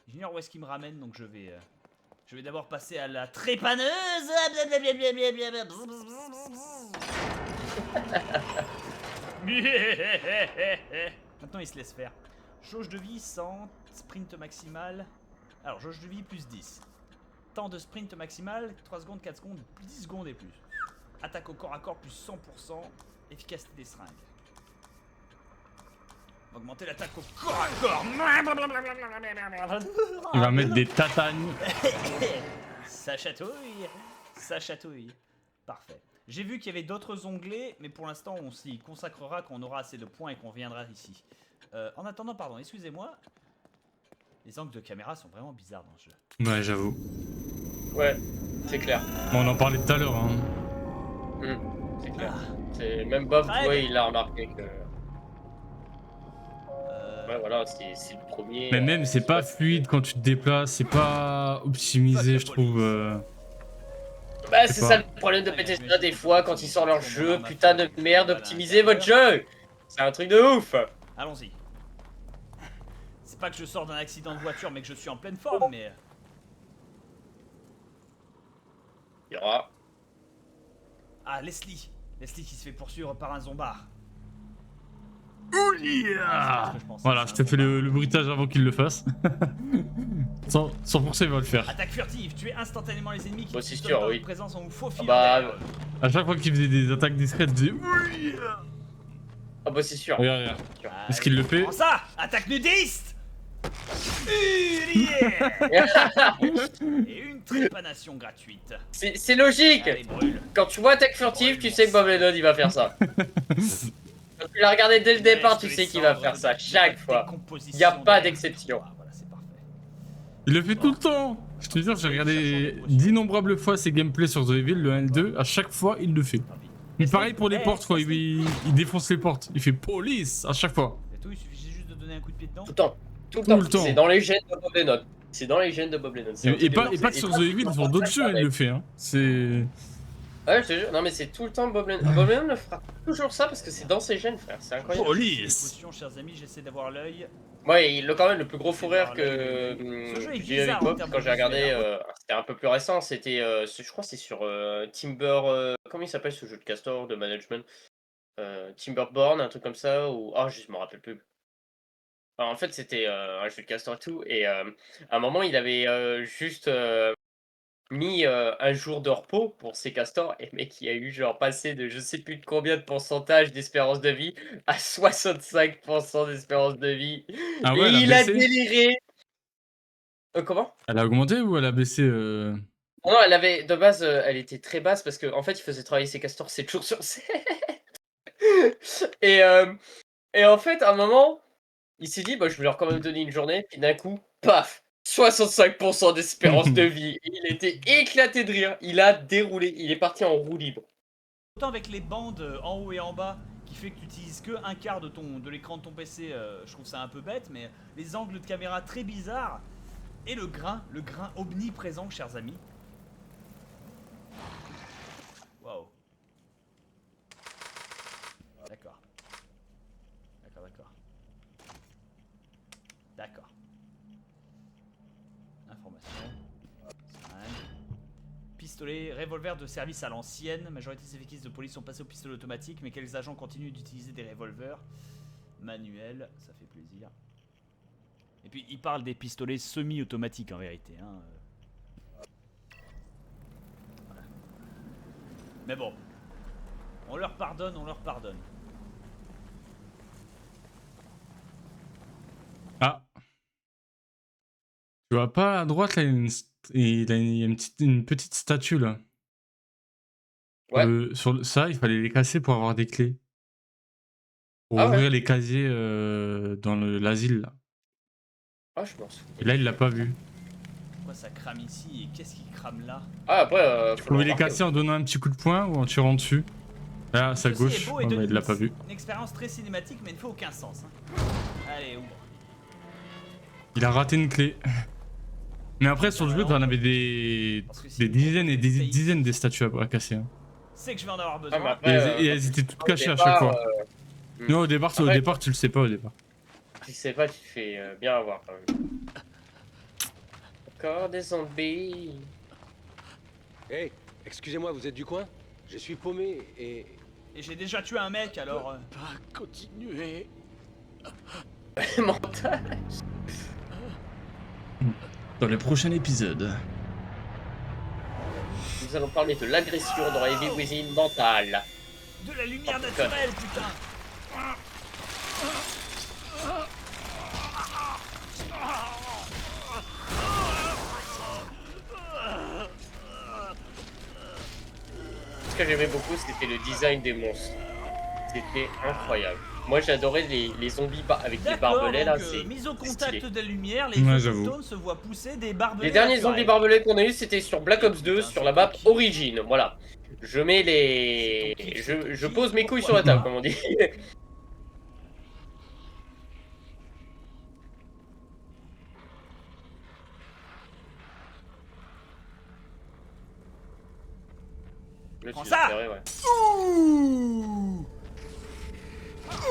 J'ignore où est-ce qu'il me ramène, donc je vais d'abord passer à la trépaneuse. Maintenant il se laisse faire. Jauge de vie 100, sprint maximal. Alors jauge de vie plus 10. Temps de sprint maximal 3 secondes, 4 secondes, 10 secondes et plus. Attaque au corps à corps plus 100%. Efficacité des seringues. Augmenter l'attaque au corps à corps. Il va mettre des tatanes. Ça chatouille. Parfait. J'ai vu qu'il y avait d'autres onglets, mais pour l'instant on s'y consacrera quand on aura assez de points et qu'on viendra ici. En attendant, pardon, excusez-moi. Les angles de caméra sont vraiment bizarres dans ce jeu. Ouais, j'avoue. Ouais. C'est clair. Bon, on en parlait tout à l'heure. Hein. C'est clair. Ah, Même Bob, Ouais, tu vois, mais- il a remarqué que. Ouais, voilà, c'est le premier. Mais même, c'est pas fluide quand tu te déplaces, c'est pas optimisé, je trouve. Bah, sais c'est pas. ça le problème de Bethesda des fois quand ils sortent leur jeu. Putain de merde, optimisez votre jeu! C'est un truc de ouf! Allons-y. C'est pas que je sors d'un accident de voiture, mais que je suis en pleine forme, mais... Il y aura. Ah, Leslie. Leslie qui se fait poursuivre par un zombard. Ah, je pense, voilà, c'est je te un fais le bruitage avant qu'il le fasse. 100% il va le faire. Attaque furtive, tuez instantanément les ennemis qui Bah, ne c'est soupçonnent sûr, pas oui. votre présence en vous faufilant bah, derrière eux. À chaque fois qu'il faisait des attaques discrètes, il faisait. Ah bah, c'est sûr. Regarde, regarde. Allez, Est-ce qu'il le fait? prends ça! Attaque nudiste! Yeah. Et une trépanation gratuite. C'est logique! Allez, brûle. Quand tu vois attaque furtive, tu sais que Bob Lennon il va faire ça. Quand tu l'as regardé dès le départ, tu sais qu'il va faire ça, chaque fois. Il n'y a pas d'exception. Ah, voilà, c'est parfait. Il le fait tout le temps. Je te jure, j'ai regardé d'innombrables fois ses gameplays sur The Evil, le 1 et le 2. À chaque fois, il le fait. Tant pis. Mais pareil pour les Eh, portes, quoi. Il défonce les portes. Il fait police à chaque fois. C'est tout, il suffisait juste de donner un coup de pied dedans. Tout le temps. Tout le Tout le temps. temps. C'est dans les gènes de Bob Lennon. C'est dans les gènes de Bob Lennon. Et pas que sur The Evil, sur d'autres jeux, il le fait. Hein. C'est. Ouais, je te jure. Non, mais c'est tout le temps Bob Lennon. Bob Lennon le fera toujours ça parce que c'est dans ses gènes, frère. C'est incroyable. Police. Potion, chers amis, j'essaie d'avoir l'œil. Ouais, il a quand même le plus gros fou rire Ce que jeu est j'ai eu avec bizarre en Bob termes quand de j'ai regardé. visuel, C'était un peu plus récent. C'était, je crois, que c'est sur Timber. Comment il s'appelle ce jeu de castor de management? Timberborn, un truc comme ça. Ou je me rappelle plus. Enfin, en fait, c'était un jeu de castor et tout. Et à un moment, il avait juste mis un jour de repos pour ses castors. Et le mec, il a eu genre passé de je sais plus de combien de pourcentage d'espérance de vie à 65% d'espérance de vie. Ah ouais, Et elle a il a baissé. déliré. Comment? Elle a augmenté ou elle a baissé Non, elle avait de base, elle était très basse parce qu'en fait, il faisait travailler ses castors 7 jours sur 7. Et, et en fait, à un moment, il s'est dit, bah, je vais leur quand même donner une journée. Puis d'un coup, paf, 65% d'espérance de vie. Et il était éclaté de rire. Il a déroulé. Il est parti en roue libre. Autant avec les bandes en haut et en bas qui fait que tu utilises que un quart de l'écran de ton PC, je trouve ça un peu bête, mais les angles de caméra très bizarres et le grain omniprésent, chers amis. Waouh. D'accord. D'accord. Information. Pistolet, revolver de service à l'ancienne. Majorité des effectifs de police sont passés au pistolet automatique, mais quelques agents continuent d'utiliser des revolvers manuels. Ça fait plaisir. Et puis il parle des pistolets semi-automatiques en vérité. Hein. Voilà. Mais bon, on leur pardonne, Ah. Tu vois pas à droite, là, il y a une petite statue, là. Ouais. Sur ça, il fallait les casser pour avoir des clés. Pour Ah ouais. ouvrir les casiers dans l'asile, là. Ah, je pense. Et là, il l'a pas vu. Pourquoi ça crame ici et qu'est-ce qui crame là? Ah, après, Tu faut pouvais le les remarquer. casser en donnant un petit coup de poing ou en tirant dessus. Là, à sa Ceci est gauche, beau et ouais, donne mais il l'a pas vu. Une expérience très cinématique mais ne fait aucun sens. Hein. Allez, ouvre. Il a raté une clé. Mais après, sur le jeu, t'en avais des dizaines et des dizaines des statues à casser. Hein. C'est que je vais en avoir Ah, mais besoin. après, Et elles étaient toutes au cachées à départ, chaque fois. hmm. Non, au départ, Après- tu le sais pas au départ. Tu sais pas, tu te fais bien avoir quand même. Encore des zombies. Hey, excusez-moi, vous êtes du coin? Je suis paumé et... Et j'ai déjà tué un mec alors. Pas continuer. Mental. Dans le prochain épisode. Nous allons parler de l'agression dans Evil Within mentale. De la lumière Oh, naturelle, putain. Ce que j'aimais beaucoup, c'était le design des monstres. C'était incroyable. Moi j'adorais les zombies avec des D'accord, barbelés là, donc, c'est mise au c'est contact stylé. des lumières, les Ouais, autochtones se voient pousser des barbelés. Les derniers naturels. zombies barbelés qu'on a eu c'était sur Black Ops 2 Putain, sur c'est la map ton kiff. Origin, voilà. Je mets les... C'est ton kiff, c'est ton Je kiff, pose mes couilles sur pourquoi la table pas comme on dit. Là, Prends tu ça. l'as serré, ouais. Ouh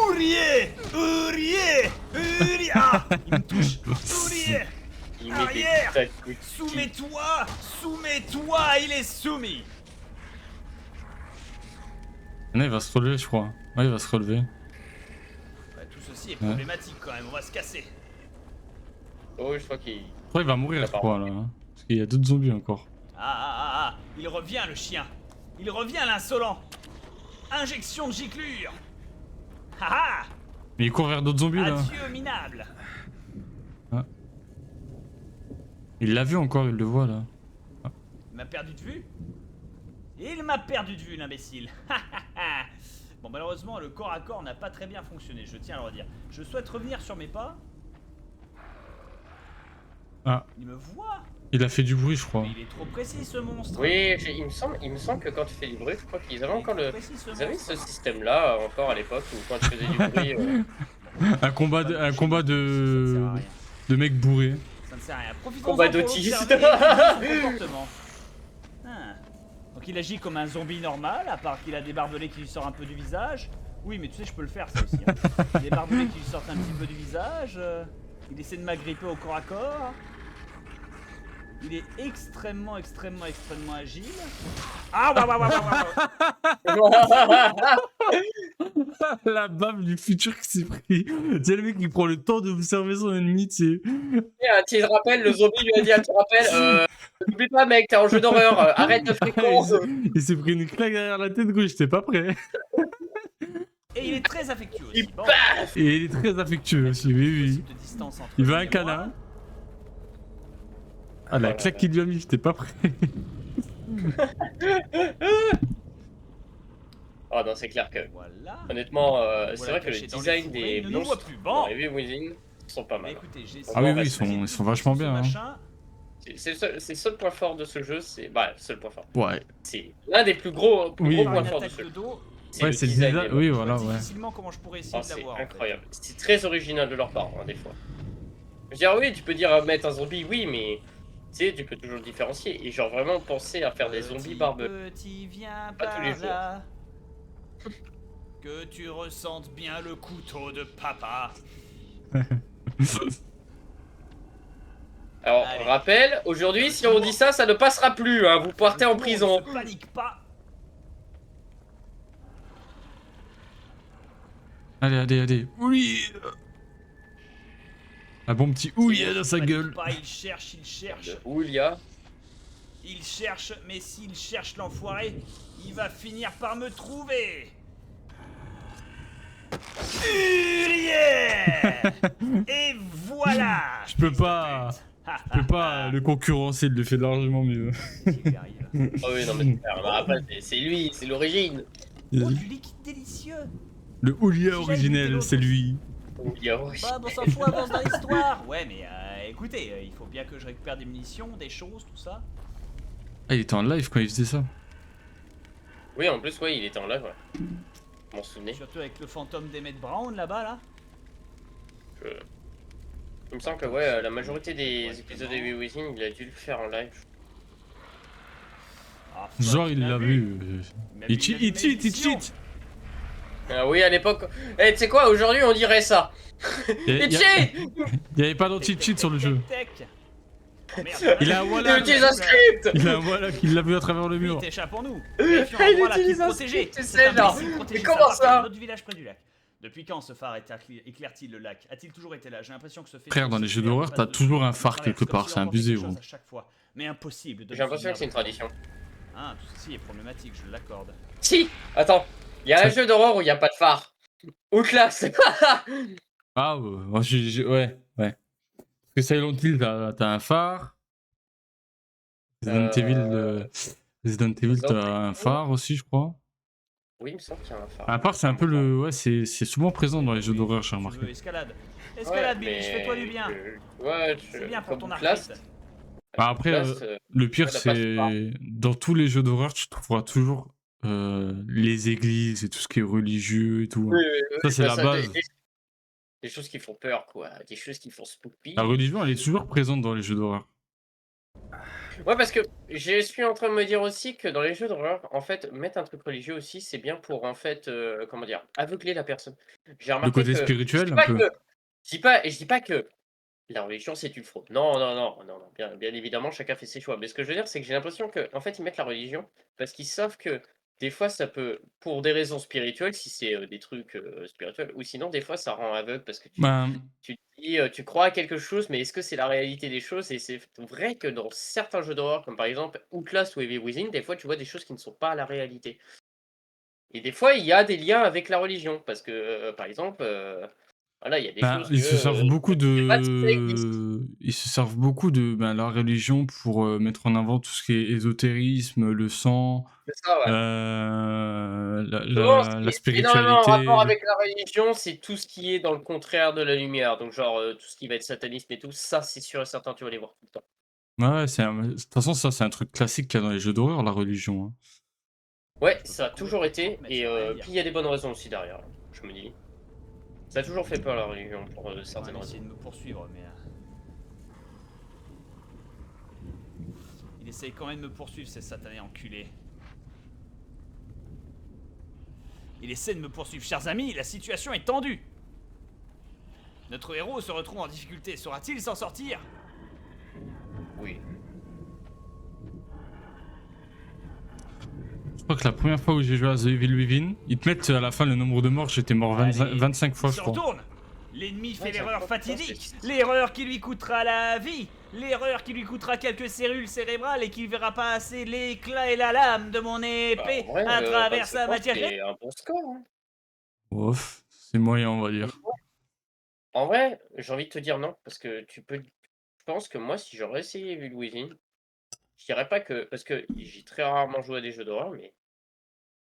Ourier Ourier Ourier Ah il me touche Ourier Il met des Arrière. tas de coups de Soumets-toi Soumets-toi Il est soumis. Non, il va se relever, je crois. Ouais, il va se relever. Ouais, tout ceci est problématique quand même, on va se casser. Oh, je crois qu'il... Je crois qu'il va mourir, Il a je pas crois, là. Hein. Parce qu'il y a d'autres zombies encore. Ah il revient le chien. Il revient l'insolent. Injection de giclure. Ah Mais il court vers d'autres zombies, là. Adieu minable. Il l'a vu encore, il le voit, là. Il m'a perdu de vue. Il m'a perdu de vue l'imbécile. Bon malheureusement le corps à corps n'a pas très bien fonctionné, je tiens à le redire. Je souhaite revenir sur mes pas. Ah, Il me voit. il a fait du bruit, je crois. Mais il est trop précis ce monstre. Oui, il me semble que quand tu fais du bruit, je crois qu'ils avaient encore Il est le... trop précis, ce Ils avaient monstre. ce système-là encore à l'époque où quand tu faisais du bruit... Un combat Ça ne de... sert à rien. de mecs bourrés. Ça ne sert à rien. Profitons-en Combat pour d'autistes. observer son comportement. Ah. Donc il agit comme un zombie normal, à part qu'il a des barbelés qui lui sortent un peu du visage. Oui, mais tu sais, je peux le faire ça aussi. Hein. Des barbelés qui lui sortent un petit peu du visage. Il essaie de m'agripper au corps à corps. Il est extrêmement agile. Ah, La baffe du futur qui s'est pris. C'est le mec qui prend le temps d'observer son ennemi, tu sais. Tu te rappelles, le zombie lui a dit, tu te rappelles, n'oublie pas mec, t'es en jeu d'horreur, arrête de faire con. Il s'est pris une claque derrière la tête, gros, j'étais pas prêt. Et il est très affectueux aussi. Bon, Et il est très affectueux aussi, oui, oui. possible de distance entre Il veut lui un et câlin. moi. Ah, la claque qu'il lui a mis, j'étais pas prêt. Ah non, c'est clair que, Voilà. honnêtement, c'est Voilà, vrai que le caché dans les design fourrés, des il ne nous voit monstres plus. dans Bon. Heavy Within sont pas Bah, mal. écoutez, j'ai Ah oui, oui, ils sont vachement bien. Hein. Machin. C'est le seul point fort de ce jeu, c'est... Bah, le seul point fort. Ouais. C'est l'un des plus gros Oui. points Par une forts de attaque ce de jeu. dos. C'est Ouais, le c'est le design design. des Oui, monstres. voilà, Je vois ouais. difficilement comment je pourrais essayer Ah, de c'est l'avoir. en fait. incroyable. C'est très original de leur part, hein, des fois. Je veux dire, oui, tu peux dire mettre un zombie, oui, mais... Tu sais, tu peux toujours le différencier. Et genre vraiment penser à faire des zombies barbelés. Petit, viens Pas par tous les jours. là. Que tu ressentes bien le couteau de papa. Alors, Allez. rappel, aujourd'hui, si on dit ça, ça ne passera plus, hein. Vous partez en prison. Ne panique pas. Allez. Oui. Un bon petit ouïe dans sa Ne panique gueule. pas, il cherche. Où il y a... Il cherche, mais s'il cherche l'enfoiré, il va finir par me trouver. Uriel. Et voilà. Je peux pas. Je peux pas le concurrencer, il le fait largement mieux. Il arrive. Oh oui, non, mais c'est clair. Bah, après, c'est lui, c'est l'origine. Oh, du liquide délicieux. Le Oulia Si originel, j'avais c'est lui. Où il y a... Bah, on s'en fout, avance dans l'histoire. Ouais, mais écoutez, il faut bien que je récupère des munitions, des choses, tout ça. Ah, il était en live quand il faisait ça. Oui, en plus, ouais, il était en live, ouais. Je m'en souvenais. Surtout avec le fantôme d'Emmett Brown là-bas, là. Il me semble que, ouais, la majorité des épisodes de Heavy Within, il a dû le faire en live. Ah, Genre, il l'a vu. Il Il cheat. Ah oui, à l'époque... Eh, tu sais quoi, aujourd'hui, on dirait ça. Il Il cheat. y avait pas d'anti-cheat sur le jeu. Oh, merde, Il a un Il voilà. utilise un script. Il a un voilà qui l'a vu à travers le mur. Vite, échappons-nous. Il utilise un protégé. script, tu sais, genre. Mais comment ça? Notre village près du lac. Depuis quand ce phare éclaire-t-il le lac? A-t-il toujours été là? J'ai l'impression que ce fait. Frère, dans les jeux d'horreur, t'as toujours un phare quelque part, c'est abusé, gros. À chaque fois. Mais impossible de. J'ai l'impression que c'est une tradition. Ah, tout ceci est problématique, je l'accorde. Si. Attends. Il y a un jeu d'horreur où il n'y a pas de phare. Outlast. Ah, ouais. Parce que Silent Hill, t'as un phare. Resident Evil, t'as un phare aussi, je crois. Oui, il me semble qu'il y a un phare. À part, c'est un peu le. Ouais, c'est souvent présent dans les jeux d'horreur, j'ai Tu veux remarqué. escalade. Ouais, Escalade, Billy, fais-toi du mais bien. ouais, C'est bien pour ton comme arthrite. Outlast, Bah, après, Outlast, le pire, ouais, t'as pas ce phare. c'est. Dans tous les jeux d'horreur, tu trouveras toujours les églises et tout ce qui est religieux et tout, Oui, hein. oui, oui, Ça, c'est bah, la ça, base. des choses qui font peur, quoi. Des choses qui font La spooky. religion, elle est toujours présente dans les jeux d'horreur. Ouais, parce que je suis en train de me dire aussi que dans les jeux d'horreur, en fait, mettre un truc religieux aussi, c'est bien pour, en fait, comment dire, aveugler la personne. J'ai Le remarqué côté que spirituel, un peu. je dis pas que la religion, c'est une fraude. Non, non, non, non, non, bien évidemment, chacun fait ses choix. Mais ce que je veux dire, c'est que j'ai l'impression qu'en en fait, ils mettent la religion parce qu'ils savent que des fois, ça peut, pour des raisons spirituelles, si c'est des trucs spirituels, ou sinon, des fois, ça rend aveugle parce que Ben, tu te dis, tu crois à quelque chose, mais est-ce que c'est la réalité des choses? Et c'est vrai que dans certains jeux d'horreur, comme par exemple Outlast ou Evil Within, des fois, tu vois des choses qui ne sont pas la réalité. Et des fois, il y a des liens avec la religion, parce que, par exemple, voilà, il y a des ben, choses ils que se servent beaucoup je sais pas si ça existe. de. Ils se servent beaucoup de ben, la religion pour mettre en avant tout ce qui est ésotérisme, le sang, C'est ça, ouais. la, Ce qui la est énormément en rapport spiritualité. avec la religion, c'est tout ce qui est dans le contraire de la lumière. Donc genre, tout ce qui va être satanisme et tout, ça, c'est sûr et certain, tu vas les voir tout le temps. Ouais, ouais, de toute façon, ça, c'est un truc classique qu'il y a dans les jeux d'horreur, la religion, hein. Ouais, Je peux ça pas a courir toujours plus de 30 été mètres, et ça veut rien puis dire. il y a des bonnes raisons aussi derrière, je me dis. Ça a toujours fait peur la religion pour, Il va certaines raisons. essayer de me poursuivre, mais. Il essaye quand même de me poursuivre, ces satanés enculés. Il essaie de me poursuivre, chers amis, la situation est tendue. Notre héros se retrouve en difficulté, saura-t-il s'en sortir? Oui. Je crois que la première fois où j'ai joué à The Evil Within, ils te mettent à la fin le nombre de morts, j'étais mort Allez, 25 fois, il je se crois. retourne. L'ennemi fait 25 l'erreur fois, fatidique, c'est- l'erreur qui lui coûtera la vie, l'erreur qui lui coûtera quelques cellules cérébrales et qui verra passer l'éclat et la lame de mon Bah, épée en vrai, à travers 25 sa fois, matière grise. c'est un bon score, hein. Ouf, c'est moyen, on va dire. En vrai, j'ai envie de te dire non, parce que tu peux je pense que moi, si j'aurais essayé Evil Within, je dirais pas que parce que j'ai très rarement joué à des jeux d'horreur, mais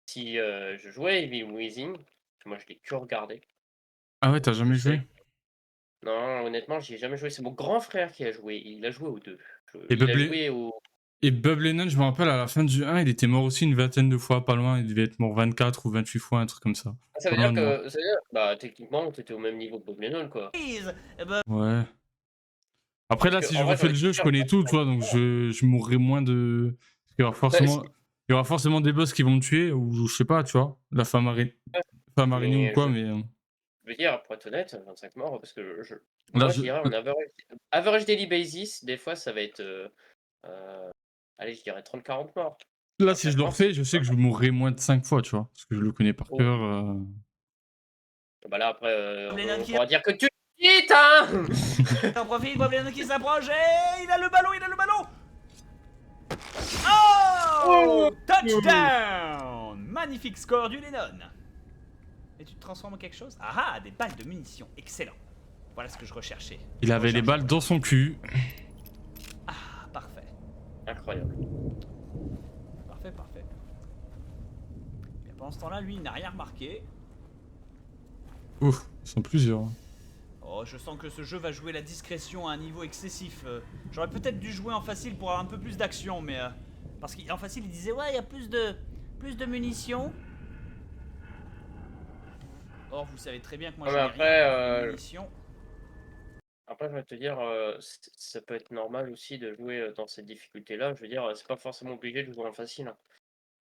si, je jouais à Evil Within, moi je l'ai que regardé, Ah ouais, t'as je jamais joué? sais non, honnêtement, j'y ai jamais joué. C'est mon grand frère qui a joué, il a joué aux 2. Et Il a Buble... joué au Et Bob Lennon, je me rappelle, à la fin du 1, il était mort aussi une vingtaine de fois, pas loin. Il devait être mort 24 ou 28 fois, un truc comme ça. ça Pas veut loin dire de mort. que ça veut dire bah, techniquement, tu étais au même niveau que Bob Lennon, quoi. Eh ben, Ouais. Après, Parce là, que si je en vrai, j'ai refais envie le de jeu, te je dire, connais tout, tu vois, donc je mourrai moins de. Parce qu'il y aura ouais, forcément. Il y aura forcément des boss qui vont me tuer, ou je sais pas, tu vois, la femme araignée ou mais quoi, je mais. veux dire, pour être honnête, 25 morts, parce que Là, moi, je dirais en average daily basis, des fois, ça va être, heu, allez, je dirais 30-40 morts. là, si Après, je le 30, c'est refais, je sais que je mourrai moins de 5 fois, tu vois, parce que je le connais par oh, cœur. bah, là, après, Bob Lennon on qui pourra dire que tu quittes, hein! en profite, Bob Lennon qui s'approche et il a le ballon, il a le ballon. Oh, touchdown! Magnifique score du Lennon. Et tu te transformes en quelque chose? Ah ah, des balles de munitions, excellent. Voilà ce que je recherchais. Il avait les balles dans son cul. Ah, parfait. Incroyable. Parfait, parfait. Mais pendant ce temps-là, lui, il n'a rien remarqué. Ouf, ils sont plusieurs, hein. Oh, je sens que ce jeu va jouer la discrétion à un niveau excessif. J'aurais peut-être dû jouer en facile pour avoir un peu plus d'action, mais... parce qu'en facile, il disait, ouais, il y a plus de munitions. Or, vous savez très bien que moi, Ouais, je mais n'ai après, rien contre les munitions. après, je vais te dire, ça peut être normal aussi de jouer, dans cette difficulté-là. Je veux dire, c'est pas forcément obligé de jouer en facile, hein.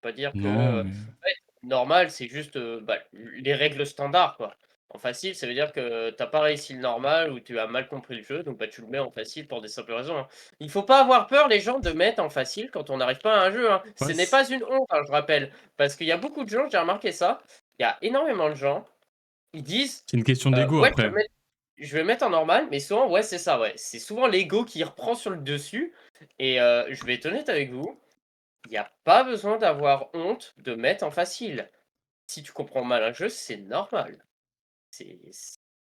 Pas dire que, Non, mais. ouais, normal, c'est juste, bah, les règles standards, quoi. En facile, ça veut dire que t'as pas réussi le normal ou tu as mal compris le jeu, donc bah, tu le mets en facile pour des simples raisons, hein. Il faut pas avoir peur, les gens, de mettre en facile quand on n'arrive pas à un jeu, hein. Ce Ouais, n'est pas une honte, hein, je rappelle. Parce qu'il y a beaucoup de gens, j'ai remarqué ça, il y a énormément de gens, ils disent, c'est une question d'ego «Ouais, après. je vais mettre en normal», mais souvent, ouais, c'est ça, ouais. C'est souvent l'ego qui reprend sur le dessus et je vais être honnête avec vous, il y a pas besoin d'avoir honte de mettre en facile. Si tu comprends mal un jeu, c'est normal. C'est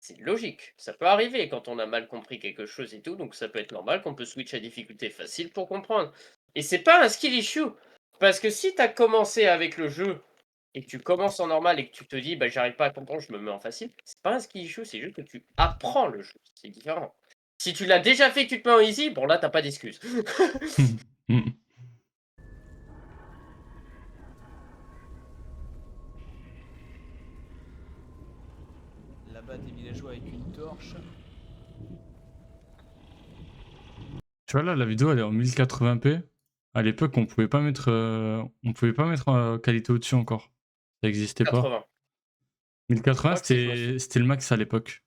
c'est logique. Ça peut arriver quand on a mal compris quelque chose et tout, donc ça peut être normal qu'on peut switch à difficulté facile pour comprendre. Et c'est pas un skill issue. Parce que si tu as commencé avec le jeu et que tu commences en normal et que tu te dis bah j'arrive pas à comprendre, je me mets en facile, c'est pas un skill issue, c'est juste que tu apprends le jeu, c'est différent. Si tu l'as déjà fait et que tu te mets en easy, bon là t'as pas d'excuse. Mm. Là-bas, des villageois avec une torche. Tu vois là, la vidéo elle est en 1080p. À l'époque, on pouvait pas mettre qualité au-dessus encore. Ça existait pas. 80. 1080, crois que c'est- c'était le max à l'époque.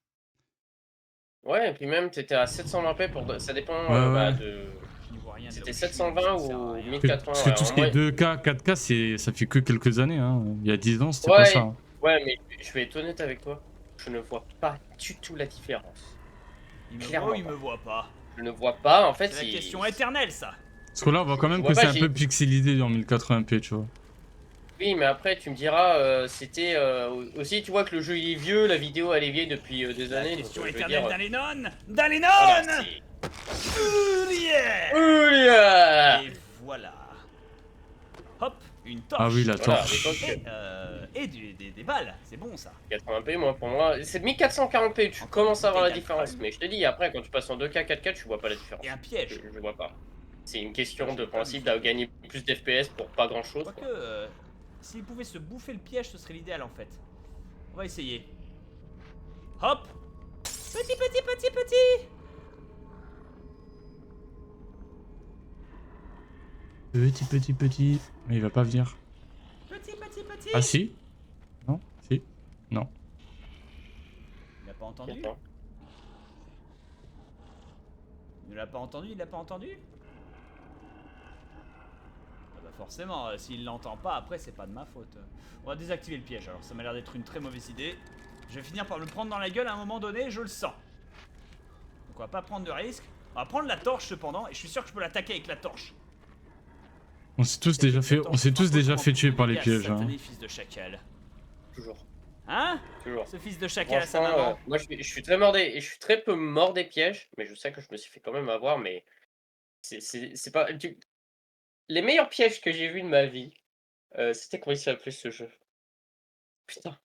Ouais, et puis même t'étais à 720p pour. Ça dépend Ouais, bah, ouais. de. Je n'y vois rien de là C'était où je suis, 720 ça sert à ou rien. 1080. Parce que tout ce qui est 2K, 4K, ça fait que quelques années. Hein. Il y a 10 ans, c'était pas ça. Hein. Ouais, mais je vais être honnête avec toi, je ne vois pas du tout la différence. Il me Clairement voit ou il pas. me voit pas? Je ne vois pas, en fait, C'est la question éternelle, ça. Parce que là, on voit quand même Je que vois c'est pas, un peu pixelisé en 1080p, tu vois. Oui, mais après, tu me diras, c'était aussi, tu vois que le jeu il est vieux, la vidéo elle est vieille depuis des La années. question donc, je veux éternelle dire, d'Alenon. D'Alenon. voilà, Yeah. Oulia Et voilà. Hop, une torche. Ah oui, la Voilà, torche. à l'époque, Et des balles, c'est bon ça. 80p, moi, pour moi, c'est 1440p, tu Encore commences à voir la égale différence. crème. Mais je te dis, après, quand tu passes en 2K, 4K, tu vois pas la différence. Et un piège. Je vois pas. C'est une question Je de l'ai pas principe vu. de gagner plus d'FPS pour pas grand chose. Quoique, s'il pouvait se bouffer le piège, ce serait l'idéal en fait. On va essayer. Hop. Petit. Petit. Mais il va pas venir. Petit. Ah si? Non? Si? Non. Il a pas entendu? Attends. Il ne l'a pas entendu? Ah bah forcément, s'il l'entend pas, après c'est pas de ma faute. On va désactiver le piège, alors ça m'a l'air d'être une très mauvaise idée. Je vais finir par le prendre dans la gueule à un moment donné, je le sens. Donc on va pas prendre de risque. On va prendre la torche cependant, et je suis sûr que je peux l'attaquer avec la torche. On s'est tous déjà fait tuer par les pièges. Hein. Satané, fils de chacal. Toujours. Hein? Toujours. Ce fils de chacal à sa Franchement, maman. moi je suis très mort et je suis très peu mort des pièges, mais je sais que je me suis fait quand même avoir, mais c'est pas. Les meilleurs pièges que j'ai vus de ma vie, c'était comment il s'appelait ce jeu? Putain.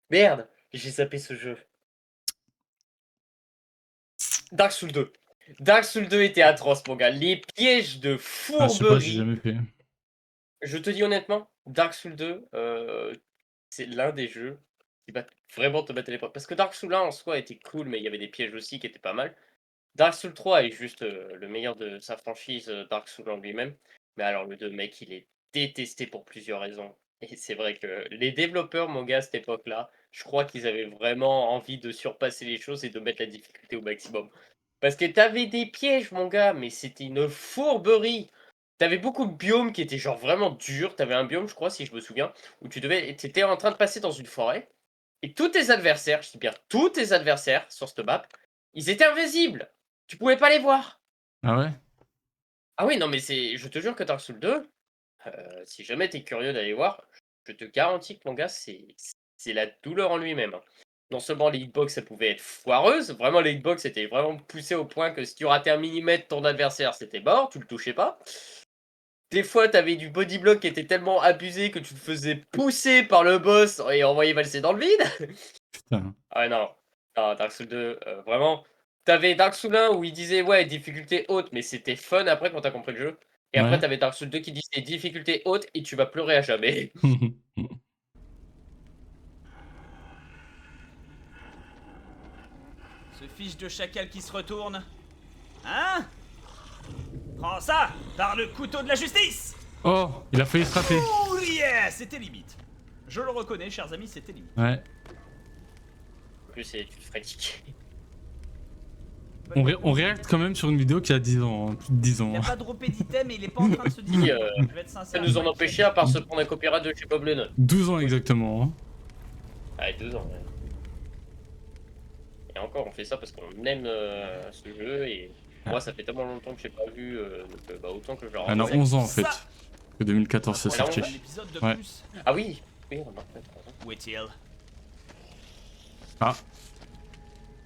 Merde, j'ai zappé ce jeu. Dark Souls 2. Dark Souls 2 était atroce, mon gars. Les pièges de Ah, je sais pas, j'ai fourberie. jamais fait. Je te dis honnêtement, Dark Souls 2, c'est l'un des jeux qui va vraiment te mettre à l'épreuve. Parce que Dark Souls 1 en soi était cool, mais il y avait des pièges aussi qui étaient pas mal. Dark Souls 3 est juste le meilleur de sa franchise, Dark Souls en lui-même. Mais alors le 2, mec, il est détesté pour plusieurs raisons. Et c'est vrai que les développeurs, mon gars, à cette époque-là, je crois qu'ils avaient vraiment envie de surpasser les choses et de mettre la difficulté au maximum. Parce que t'avais des pièges, mon gars, mais c'était une fourberie. T'avais beaucoup de biomes qui étaient genre vraiment durs. T'avais un biome, je crois, si je me souviens, où t'étais en train de passer dans une forêt. Et tous tes adversaires, je dis bien tous tes adversaires sur cette map, ils étaient invisibles. Tu pouvais pas les voir. Ah ouais? Ah oui, non, mais je te jure que Dark Souls 2, si jamais t'es curieux d'aller voir, je te garantis que mon gars, c'est la douleur en lui-même. Hein. Non seulement les hitbox, ça pouvait être foireuse, vraiment les hitbox étaient vraiment poussés au point que si tu ratais un millimètre ton adversaire, c'était mort, tu le touchais pas. Des fois, t'avais du body block qui était tellement abusé que tu te faisais pousser par le boss et envoyer valser dans le vide. Putain. Ah ouais, non. Non, Dark Souls 2, vraiment. T'avais Dark Souls 1 où il disait ouais, difficulté haute, mais c'était fun après quand t'as compris le jeu. Et après, Ouais. t'avais Dark Souls 2 qui disait difficulté haute et tu vas pleurer à jamais. Ce fils de chacal qui se retourne. Hein? Prends ça par le couteau de la justice! Oh, il a failli se rater. Oh yeah! C'était limite. Je le reconnais, chers amis, c'était limite. Ouais. En plus, tu te ferais kicker. On réacte quand même sur une vidéo qui a 10 ans, hein, plus de 10 ans. Il a hein. pas droppé d'item et il est pas en train de se dire. Je vais être Ça sincère. nous en empêchait à part se prendre un copyright de chez Bob Lennon. 12 ans exactement. Hein. Ah, 2 ans, ouais. Et encore, on fait ça parce qu'on aime ce jeu et moi, ça fait tellement longtemps que j'ai pas vu, donc bah, autant que je leur Elle a envoie. 11 ans en fait. Ça. Que 2014 c'est Elle a sorti. 11 ans. Un épisode de Ouais. plus. Ah oui, oui, on a fait 3 ans. Où est-il? Ah,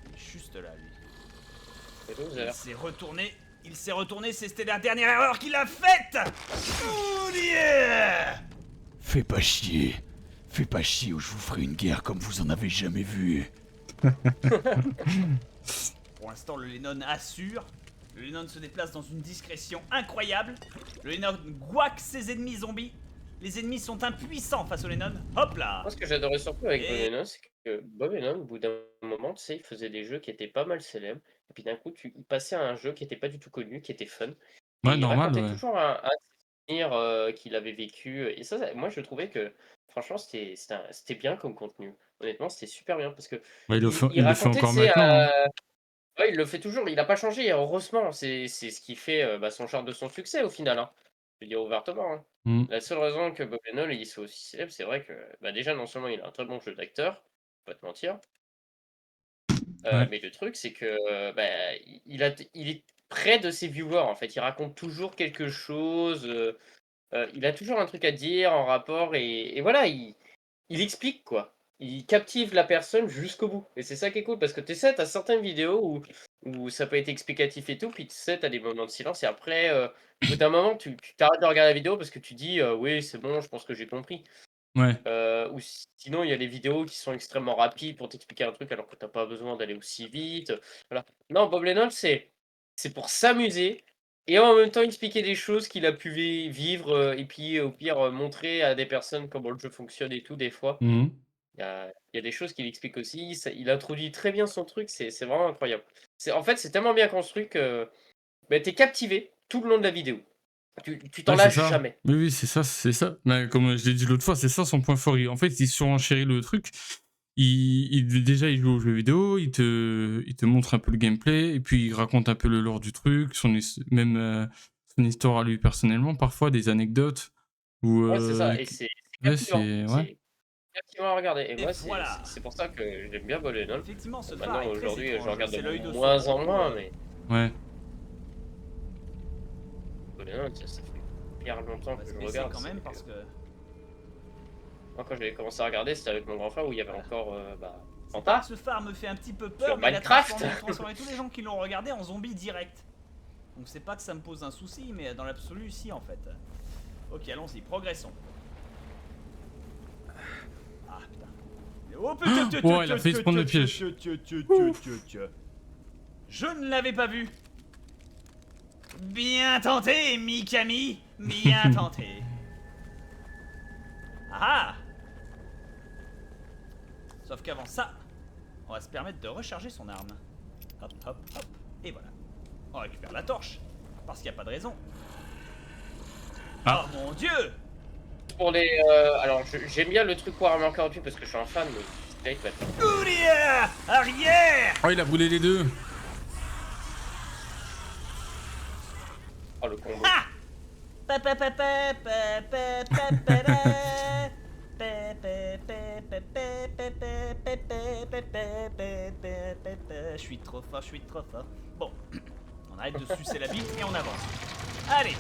Il est juste là, lui. C'est 12 Il heures. s'est retourné. C'était la dernière erreur qu'il a faite! Oh yeah! Fais pas chier. Fais pas chier ou je vous ferai une guerre comme vous en avez jamais vu. Pour l'instant, le Lennon assure. Le Lennon se déplace dans une discrétion incroyable. Le Lennon guaque ses ennemis zombies. Les ennemis sont impuissants face au Lennon. Hop là. Moi, ce que j'adorais surtout avec Et- Bob Lennon, c'est que Bob Lennon, au bout d'un moment, tu sais, il faisait des jeux qui étaient pas mal célèbres. Et puis d'un coup, il passait à un jeu qui était pas du tout connu, qui était fun. Et Ouais, il normal, racontait ouais. toujours un souvenir qu'il avait vécu. Et moi, je trouvais que, franchement, c'était bien comme contenu. Honnêtement, c'était super bien parce que Bah, il le fait, il il le fait racontait, encore tu sais, maintenant. Hein. ouais, il le fait toujours, il a pas changé, et heureusement, c'est ce qui fait son genre de son succès au final. Hein. Je veux dire ouvertement. Hein. Mm. La seule raison que Bob Lennon il soit aussi célèbre, c'est vrai que déjà, non seulement il a un très bon jeu d'acteur, faut pas te mentir, Ouais. mais le truc, c'est que il est près de ses viewers en fait. Il raconte toujours quelque chose, il a toujours un truc à dire en rapport, et voilà, il explique quoi. Il captive la personne jusqu'au bout. Et c'est ça qui est cool, parce que tu sais, t'as certaines vidéos où ça peut être explicatif et tout, puis tu sais, t'as des moments de silence, et après, au bout d'un moment, tu t'arrêtes de regarder la vidéo parce que tu dis oui, c'est bon, je pense que j'ai compris. Ouais. Ou sinon, il y a des vidéos qui sont extrêmement rapides pour t'expliquer un truc alors que t'as pas besoin d'aller aussi vite. Voilà. Non, Bob Lennon, c'est pour s'amuser et en même temps expliquer des choses qu'il a pu vivre, et puis au pire montrer à des personnes comment le jeu fonctionne et tout. Des fois, Mhm. il y a des choses qu'il explique aussi. Il introduit très bien son truc, c'est vraiment incroyable. En fait, c'est tellement bien construit que t'es captivé tout le long de la vidéo. Tu t'en Ouais, c'est lâches ça. jamais. Oui, oui, c'est ça, c'est ça. Mais comme je l'ai dit l'autre fois, c'est ça son point fort. En fait, il surenchérit le truc. Déjà, il joue aux jeux vidéo, il te montre un peu le gameplay, et puis il raconte un peu le lore du truc, même son histoire à lui personnellement, parfois des anecdotes. Ou, Ouais, c'est ça. Et c'est ouais, captivant. c'est. Ouais. C'est captivant à regarder. Et Et moi, voilà. c'est pour ça que j'aime bien Bob Lennon. Effectivement, ce phare Maintenant, est très aujourd'hui, je étrange. regarde C'est l'œil de de moins en Sauron, moins, mais Ouais. Bob Lennon, ça fait hyper On longtemps va que se je baisser regarde. quand même c'est parce que- que. Moi, quand j'ai commencé à regarder, c'était avec mon grand frère où il y avait encore C'est Fanta. pas que ce phare me fait un petit peu peur, Sur mais il a Minecraft. transformé tous les gens qui l'ont regardé en zombies direct. Donc c'est pas que ça me pose un souci, mais dans l'absolu, si en fait. Ok, allons-y, progressons. Ah putain. Oh putain, Oh, il a failli se prendre le piège. Je ne l'avais pas vu. Bien tenté, Mikami. Bien tenté. Ah. Sauf qu'avant ça, on va se permettre de recharger son arme. Hop, hop, hop. Et voilà. On récupère la torche. Parce qu'il n'y a pas de raison. Ah. Oh mon dieu. Pour les. Alors, j'aime bien le truc Warhammer 48 parce que je suis un fan, mais Skype va être- Ouria. Arrière. Oh, il a brûlé les deux. Oh, le combo. Ha. Pa, pa, pa, pa, pa, pa, pa, pa, da. Pa, pa, pa, pa, pa, pa, pa, pa, pa, pa, pa, pa, pa, pa. Je suis trop fort, je suis trop fort. Bon, on arrête de sucer la bite et on avance. Allez.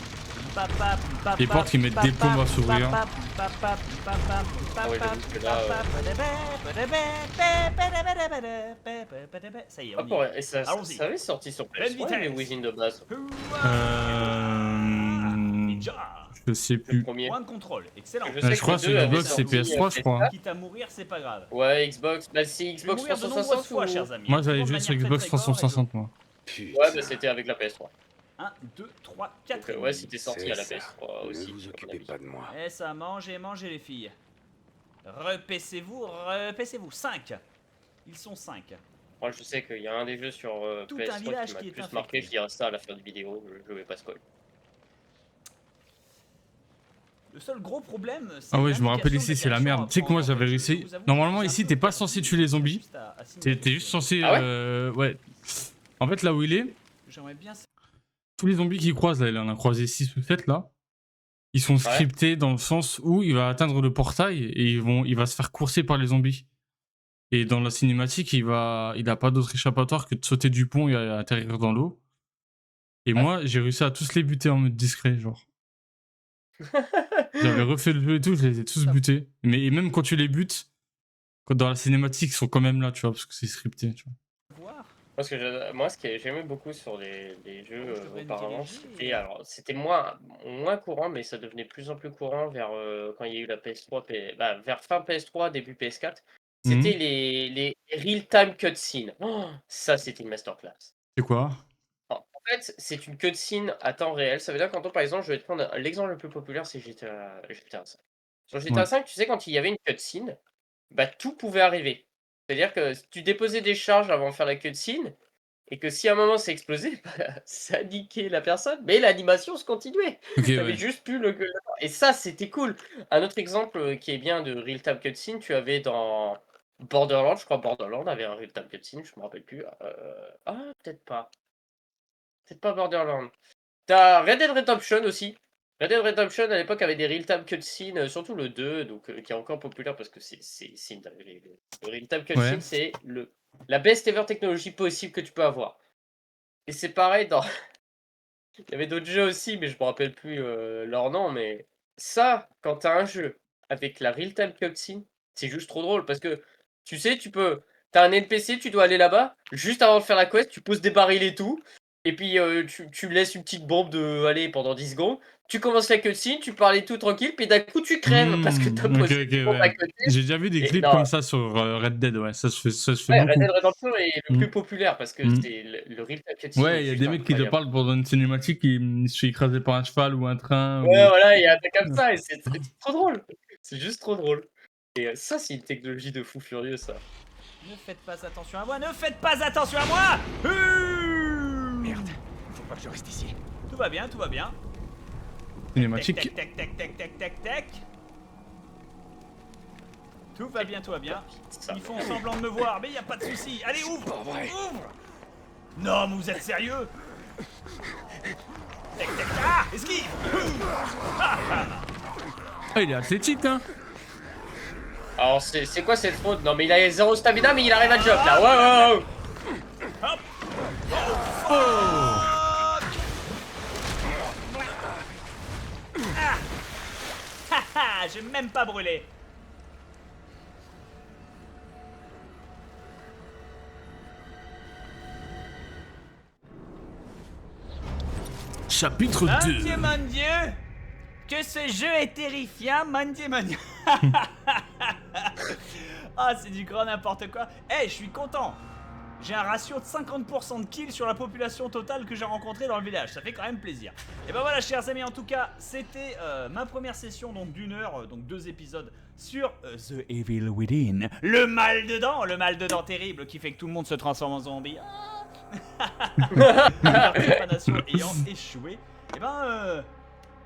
Les portes qui mettent des plombs à s'ouvrir. Ça y est, Ah, on y est. et ça Allons-y. avait sorti sur Pleine PS1 les vitesse. Within de base. Ninja. Je sais Le plus. premier. Point de contrôle, excellent. Je sais Je crois que que le sur deux avait Xbox, c'est sorti, PS3, je crois. Quitte à mourir, c'est pas grave. Ouais, Xbox. Bah, c'est Je vais Xbox mourir de nombreuses 360 fois, ou... chers amis. Moi, j'avais Toujours de joué sur manière Xbox très, très gore et 360, moi. Putain. Ouais, bah c'était avec la PS3. 1, 2, 3, 4. Donc, ouais, c'était sorti à la C'est ça. PS3 aussi. Ne vous à mon occupez avis. pas de moi. Et ça, mangez, mangez les filles. Repaissez-vous. 5. Ils sont 5. Moi, je sais qu'il y a un des jeux sur Tout PS3 un village qui m'a qui est plus infecté. marqué. Je dirais ça à la fin de vidéo. Je vais pas spoil. Le seul gros problème, c'est Ah ouais, je me rappelle l'implication ici, de c'est la direction merde. à Tu sais que moi, prendre, j'avais en fait. réussi. Je vous avoue que Normalement, c'est un ici, peu t'es pas perdu, censé tuer les zombies. juste à assimiler T'es les juste choses. censé. Ah ouais Ouais. En fait, là où il est, J'aimerais bien. tous les zombies qu'il croise, là, il en a croisé 6 ou 7 là. Ils sont scriptés dans le sens où il va atteindre le portail et il va se faire courser par les zombies. Et dans la cinématique, il a pas d'autre échappatoire que de sauter du pont et atterrir dans l'eau. Et moi, j'ai réussi à tous les buter en mode discret, genre. J'avais refait le jeu et tout, je les ai tous butés. Mais et même quand tu les butes, dans la cinématique, ils sont quand même là, tu vois, parce que c'est scripté, tu vois. Voir. Moi, ce que j'aimais beaucoup sur les jeux Oh, je devrais me auparavant, diriger. c'était moins courant, mais ça devenait de plus en plus courant vers quand il y a eu la PS3, vers fin PS3, début PS4. C'était Mhm. les real-time cutscenes. Oh, ça, c'était une masterclass. C'est quoi? En fait, c'est une cutscene à temps réel. Ça veut dire par exemple, je vais te prendre l'exemple le plus populaire, c'est GTA 5. Sur GTA Ouais. 5, tu sais, quand il y avait une cutscene, bah, tout pouvait arriver. C'est-à-dire que tu déposais des charges avant de faire la cutscene, et que si à un moment c'est explosé, bah, ça niquait la personne, mais l'animation se continuait. Ok, Tu avais ouais. juste plus et ça, c'était cool. Un autre exemple qui est bien de real time cutscene, tu avais dans Borderlands, je crois Borderlands avait un real time cutscene, je me rappelle plus. Ah, peut-être pas. Peut-être pas Borderlands. T'as Red Dead Redemption aussi. Red Dead Redemption à l'époque avait des real-time cutscenes, surtout le 2, donc, qui est encore populaire parce que c'est une dinguerie. Le real-time Ouais. cutscene, c'est la best ever technologie possible que tu peux avoir. Et c'est pareil dans. Il y avait d'autres jeux aussi, mais je me rappelle plus leur nom, mais ça, quand t'as un jeu avec la real-time cutscene, c'est juste trop drôle parce que tu sais, t'as un NPC, tu dois aller là-bas, juste avant de faire la quest, tu poses des barils et tout, et puis tu laisses une petite bombe allez, pendant 10 secondes, tu commences la cutscene, tu parles et tout tranquille, puis d'un coup tu crèves parce que t'as Ok, posé ok, une bombe à ouais. côté. J'ai déjà vu des Et clips non, comme ça sur Red Dead, ouais. Ça se fait ouais, Red beaucoup. Dead Redemption est le Mm. plus populaire parce que Mm. c'est le real-time cutscene est Ouais, il y a juste des mecs qui te incroyable. parlent pendant une cinématique, ils se fait écraser par un cheval ou un train. Ouais, Ou... voilà, il y a un truc comme ça, et c'est trop drôle. C'est juste trop drôle. Et ça, c'est une technologie de fou furieux, ça. Ne faites pas attention à moi, ne faites pas attention à moi. Merde, faut pas que je reste ici. Tout va bien, tout va bien. Cinématique. Tac, tac, tac, tac, tac, tac, tac. Tout va bien, tout va bien. Ça. Ils font semblant de me voir, mais y a pas de souci. Allez, ouvre, Pas vrai. ouvre. Non, mais vous êtes sérieux? Tac, tac, ah, esquive. Ah, il est athlétique, hein. Alors, c'est quoi cette fraude? Non, mais il a 0 stamina, mais il arrive à jump, là. Ouais, ouais, ouais. Hop. Ah. Haha, j'ai même pas brûlé. Chapitre Mon 2. Dieu, mon Dieu. Que ce jeu est terrifiant, mon Dieu, mon Dieu. Ah, c'est du grand n'importe quoi. Eh, je suis content. J'ai un ratio de 50% de kills sur la population totale que j'ai rencontrée dans le village. Ça fait quand même plaisir. Et ben voilà, chers amis, en tout cas, c'était ma première session donc d'une heure, donc 2 épisodes sur The Evil Within. Le mal dedans terrible qui fait que tout le monde se transforme en zombie. La préparation ayant échoué, et ben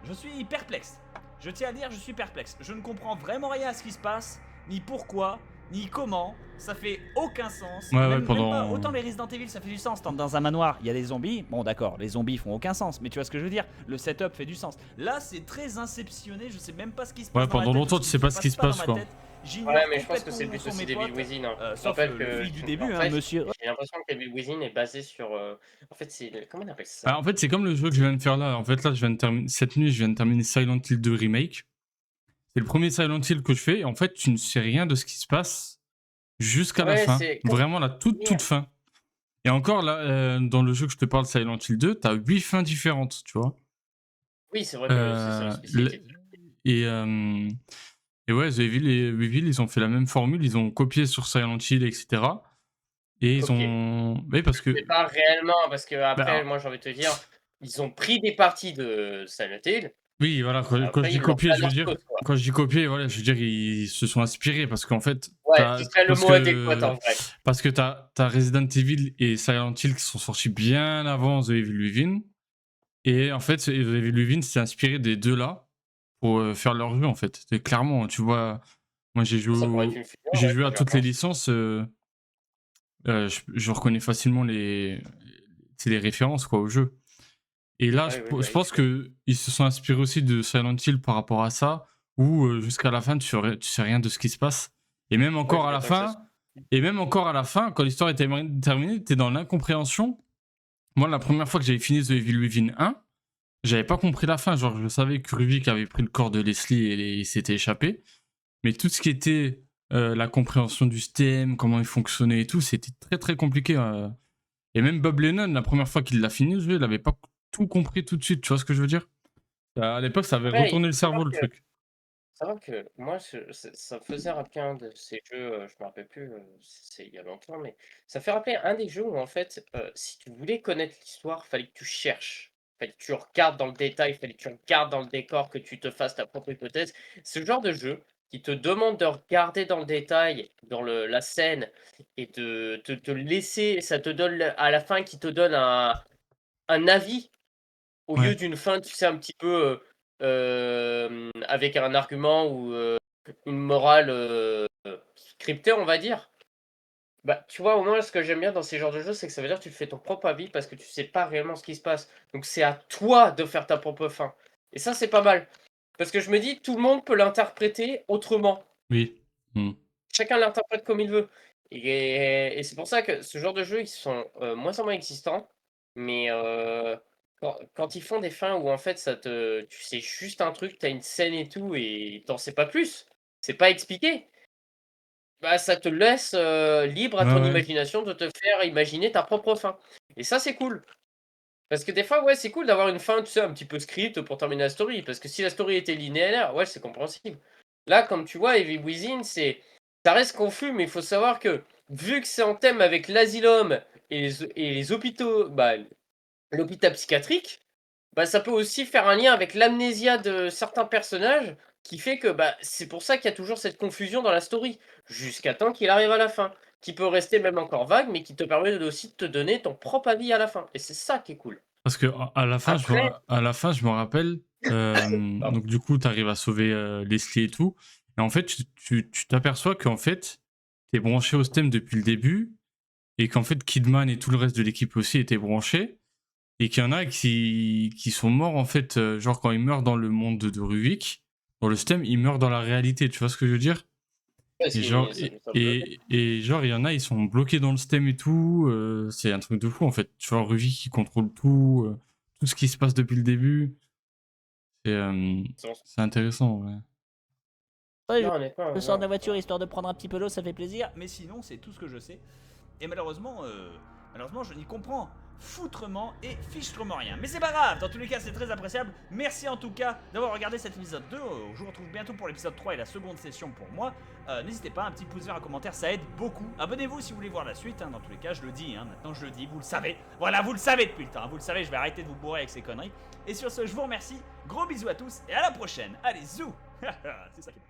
je suis perplexe. Je tiens à dire, je suis perplexe. Je ne comprends vraiment rien à ce qui se passe, ni pourquoi, ni comment. Ça fait aucun sens. Ouais, même pendant- pas. Autant les Resident Evil, ça fait du sens. Dans un manoir, il y a des zombies. Bon, d'accord, les zombies font aucun sens. Mais tu vois ce que je veux dire? Le setup fait du sens. Là, c'est très inceptionné. Je sais même pas ce qui se passe. Ouais, dans ma pendant tête, longtemps, tu sais pas ce qui se passe, dans ma quoi. tête. J'ignore Ouais, mais je pense que complètement c'est le où but sont aussi mes d'Evil potes. Within. Hein. Sauf En fait, le flic du début, en hein, fait, monsieur. J'ai l'impression qu'Evil Within est basé sur. En fait, c'est. Comment on appelle ça? Bah, en fait, c'est comme le jeu que je viens de faire là. En fait, là, je viens de terminer cette nuit, je viens de terminer Silent Hill 2 Remake. C'est le premier Silent Hill que je fais. Et en fait, tu ne sais rien de ce qui se passe jusqu'à la Ouais, fin. c'est- Vraiment la toute fin. Et encore là, dans le jeu que je te parle, Silent Hill 2, t'as 8 fins différentes, tu vois. Oui, c'est vrai que c'est la spécialité. Et ouais, The Evil et Evil, ils ont fait la même formule, ils ont copié sur Silent Hill, etc. Et ils Copié. ont. Oui, parce que. Mais pas réellement, parce que après, Bah, moi j'ai envie de te dire, ils ont pris des parties de Silent Hill. oui, voilà, quand je Après, dis ils l'ont copier, fait à je veux leur dire. sauce, quoi. Quand je dis copier, voilà, je veux dire, ils se sont inspirés parce qu'en fait. Ouais, ce serait le parce mot que- adéquat en vrai. Parce que t'as Resident Evil et Silent Hill qui sont sortis bien avant The Evil Within. Et en fait, The Evil Within s'est inspiré des deux là pour faire leur jeu, en fait. Et clairement, tu vois, moi j'ai Ça pourrait être joué, une fusion, ouais, à j'y toutes les repense. licences. Je reconnais facilement les références quoi, au jeu. Et là, Ouais, ouais, je pense qu'ils se sont inspirés aussi de Silent Hill par rapport à ça, où jusqu'à la fin, tu sais rien de ce qui se passe. Et même encore je à la m'attends que ça fin, quand l'histoire était terminée, t'es dans l'incompréhension. Moi, la première fois que j'avais fini The Evil Within 1, j'avais pas compris la fin. Genre, je savais que Ruvik avait pris le corps de Leslie et il s'était échappé. Mais tout ce qui était la compréhension du système, comment il fonctionnait et tout, c'était très très compliqué. Et même Bob Lennon, la première fois qu'il l'a fini, le jeu, il avait pas tout compris tout de suite, tu vois ce que je veux dire? À l'époque, ça avait Ouais, retourné le il faut cerveau, le savoir que truc. c'est vrai que moi, ça me faisait rappeler un de ces jeux, je me rappelle plus, c'est il y a longtemps, mais ça fait rappeler un des jeux où en fait, si tu voulais connaître l'histoire, fallait que tu cherches, fallait que tu regardes dans le détail, fallait que tu regardes dans le décor, que tu te fasses ta propre hypothèse. Ce genre de jeu qui te demande de regarder dans le détail, dans la scène, et de te laisser, ça te donne à la fin, qui te donne un avis au lieu Ouais. d'une fin, tu sais, un petit peu avec un argument ou une morale scriptée, on va dire. Bah, tu vois, au moins, ce que j'aime bien dans ces genres de jeux, c'est que ça veut dire que tu te fais ton propre avis parce que tu sais pas réellement ce qui se passe. Donc, c'est à toi de faire ta propre fin. Et ça, c'est pas mal. Parce que je me dis, tout le monde peut l'interpréter autrement. Oui. Chacun l'interprète comme il veut. Et c'est pour ça que ce genre de jeux, ils sont moins en moins existants. Mais quand ils font des fins où en fait tu sais juste un truc, t'as une scène et tout, et t'en sais pas plus, c'est pas expliqué, bah ça te laisse libre à Ouais, ton ouais. imagination de te faire imaginer ta propre fin. Et ça, c'est cool. Parce que des fois, ouais, c'est cool d'avoir une fin, tu sais, un petit peu script pour terminer la story. Parce que si la story était linéaire, ouais, c'est compréhensible. Là, comme tu vois, Evil Within, ça reste confus, mais il faut savoir que, vu que c'est en thème avec l'asylum et les hôpitaux, bah, l'hôpital psychiatrique, bah, ça peut aussi faire un lien avec l'amnésia de certains personnages, qui fait que bah, c'est pour ça qu'il y a toujours cette confusion dans la story, jusqu'à temps qu'il arrive à la fin, qui peut rester même encore vague, mais qui te permet aussi de te donner ton propre avis à la fin. Et c'est ça qui est cool. Parce que à la fin, Après, je me rappelle, pardon. donc du coup, tu arrives à sauver Leslie et tout. Et en fait, tu t'aperçois qu'en fait, tu es branché au stem depuis le début. Et qu'en fait, Kidman et tout le reste de l'équipe aussi étaient branchés. Et qu'il y en a qui sont morts, en fait, genre quand ils meurent dans le monde de Ruvik, dans le stem, ils meurent dans la réalité. Tu vois ce que je veux dire? Ouais, Et genre, et genre, il y en a, ils sont bloqués dans le stem et tout. C'est un truc de fou, en fait. Tu vois, Ruvik qui contrôle tout, tout ce qui se passe depuis le début. C'est intéressant, ouais. Ouais, Non, honnêtement, je sors de la non. voiture histoire de prendre un petit peu d'eau, ça fait plaisir. Mais sinon, c'est tout ce que je sais. Et malheureusement, je n'y comprends foutrement et fichtrement rien. Mais c'est pas grave, dans tous les cas, c'est très appréciable. Merci en tout cas d'avoir regardé cet épisode 2. Je vous retrouve bientôt pour l'épisode 3 et la seconde session pour moi. N'hésitez pas, un petit pouce vert, un commentaire, ça aide beaucoup. Abonnez-vous si vous voulez voir la suite, hein, dans tous les cas, je le dis, hein, maintenant je le dis, vous le savez. Voilà, vous le savez depuis le temps, vous le savez, je vais arrêter de vous bourrer avec ces conneries. Et sur ce, je vous remercie, gros bisous à tous et à la prochaine. Allez, zou. C'est ça qui est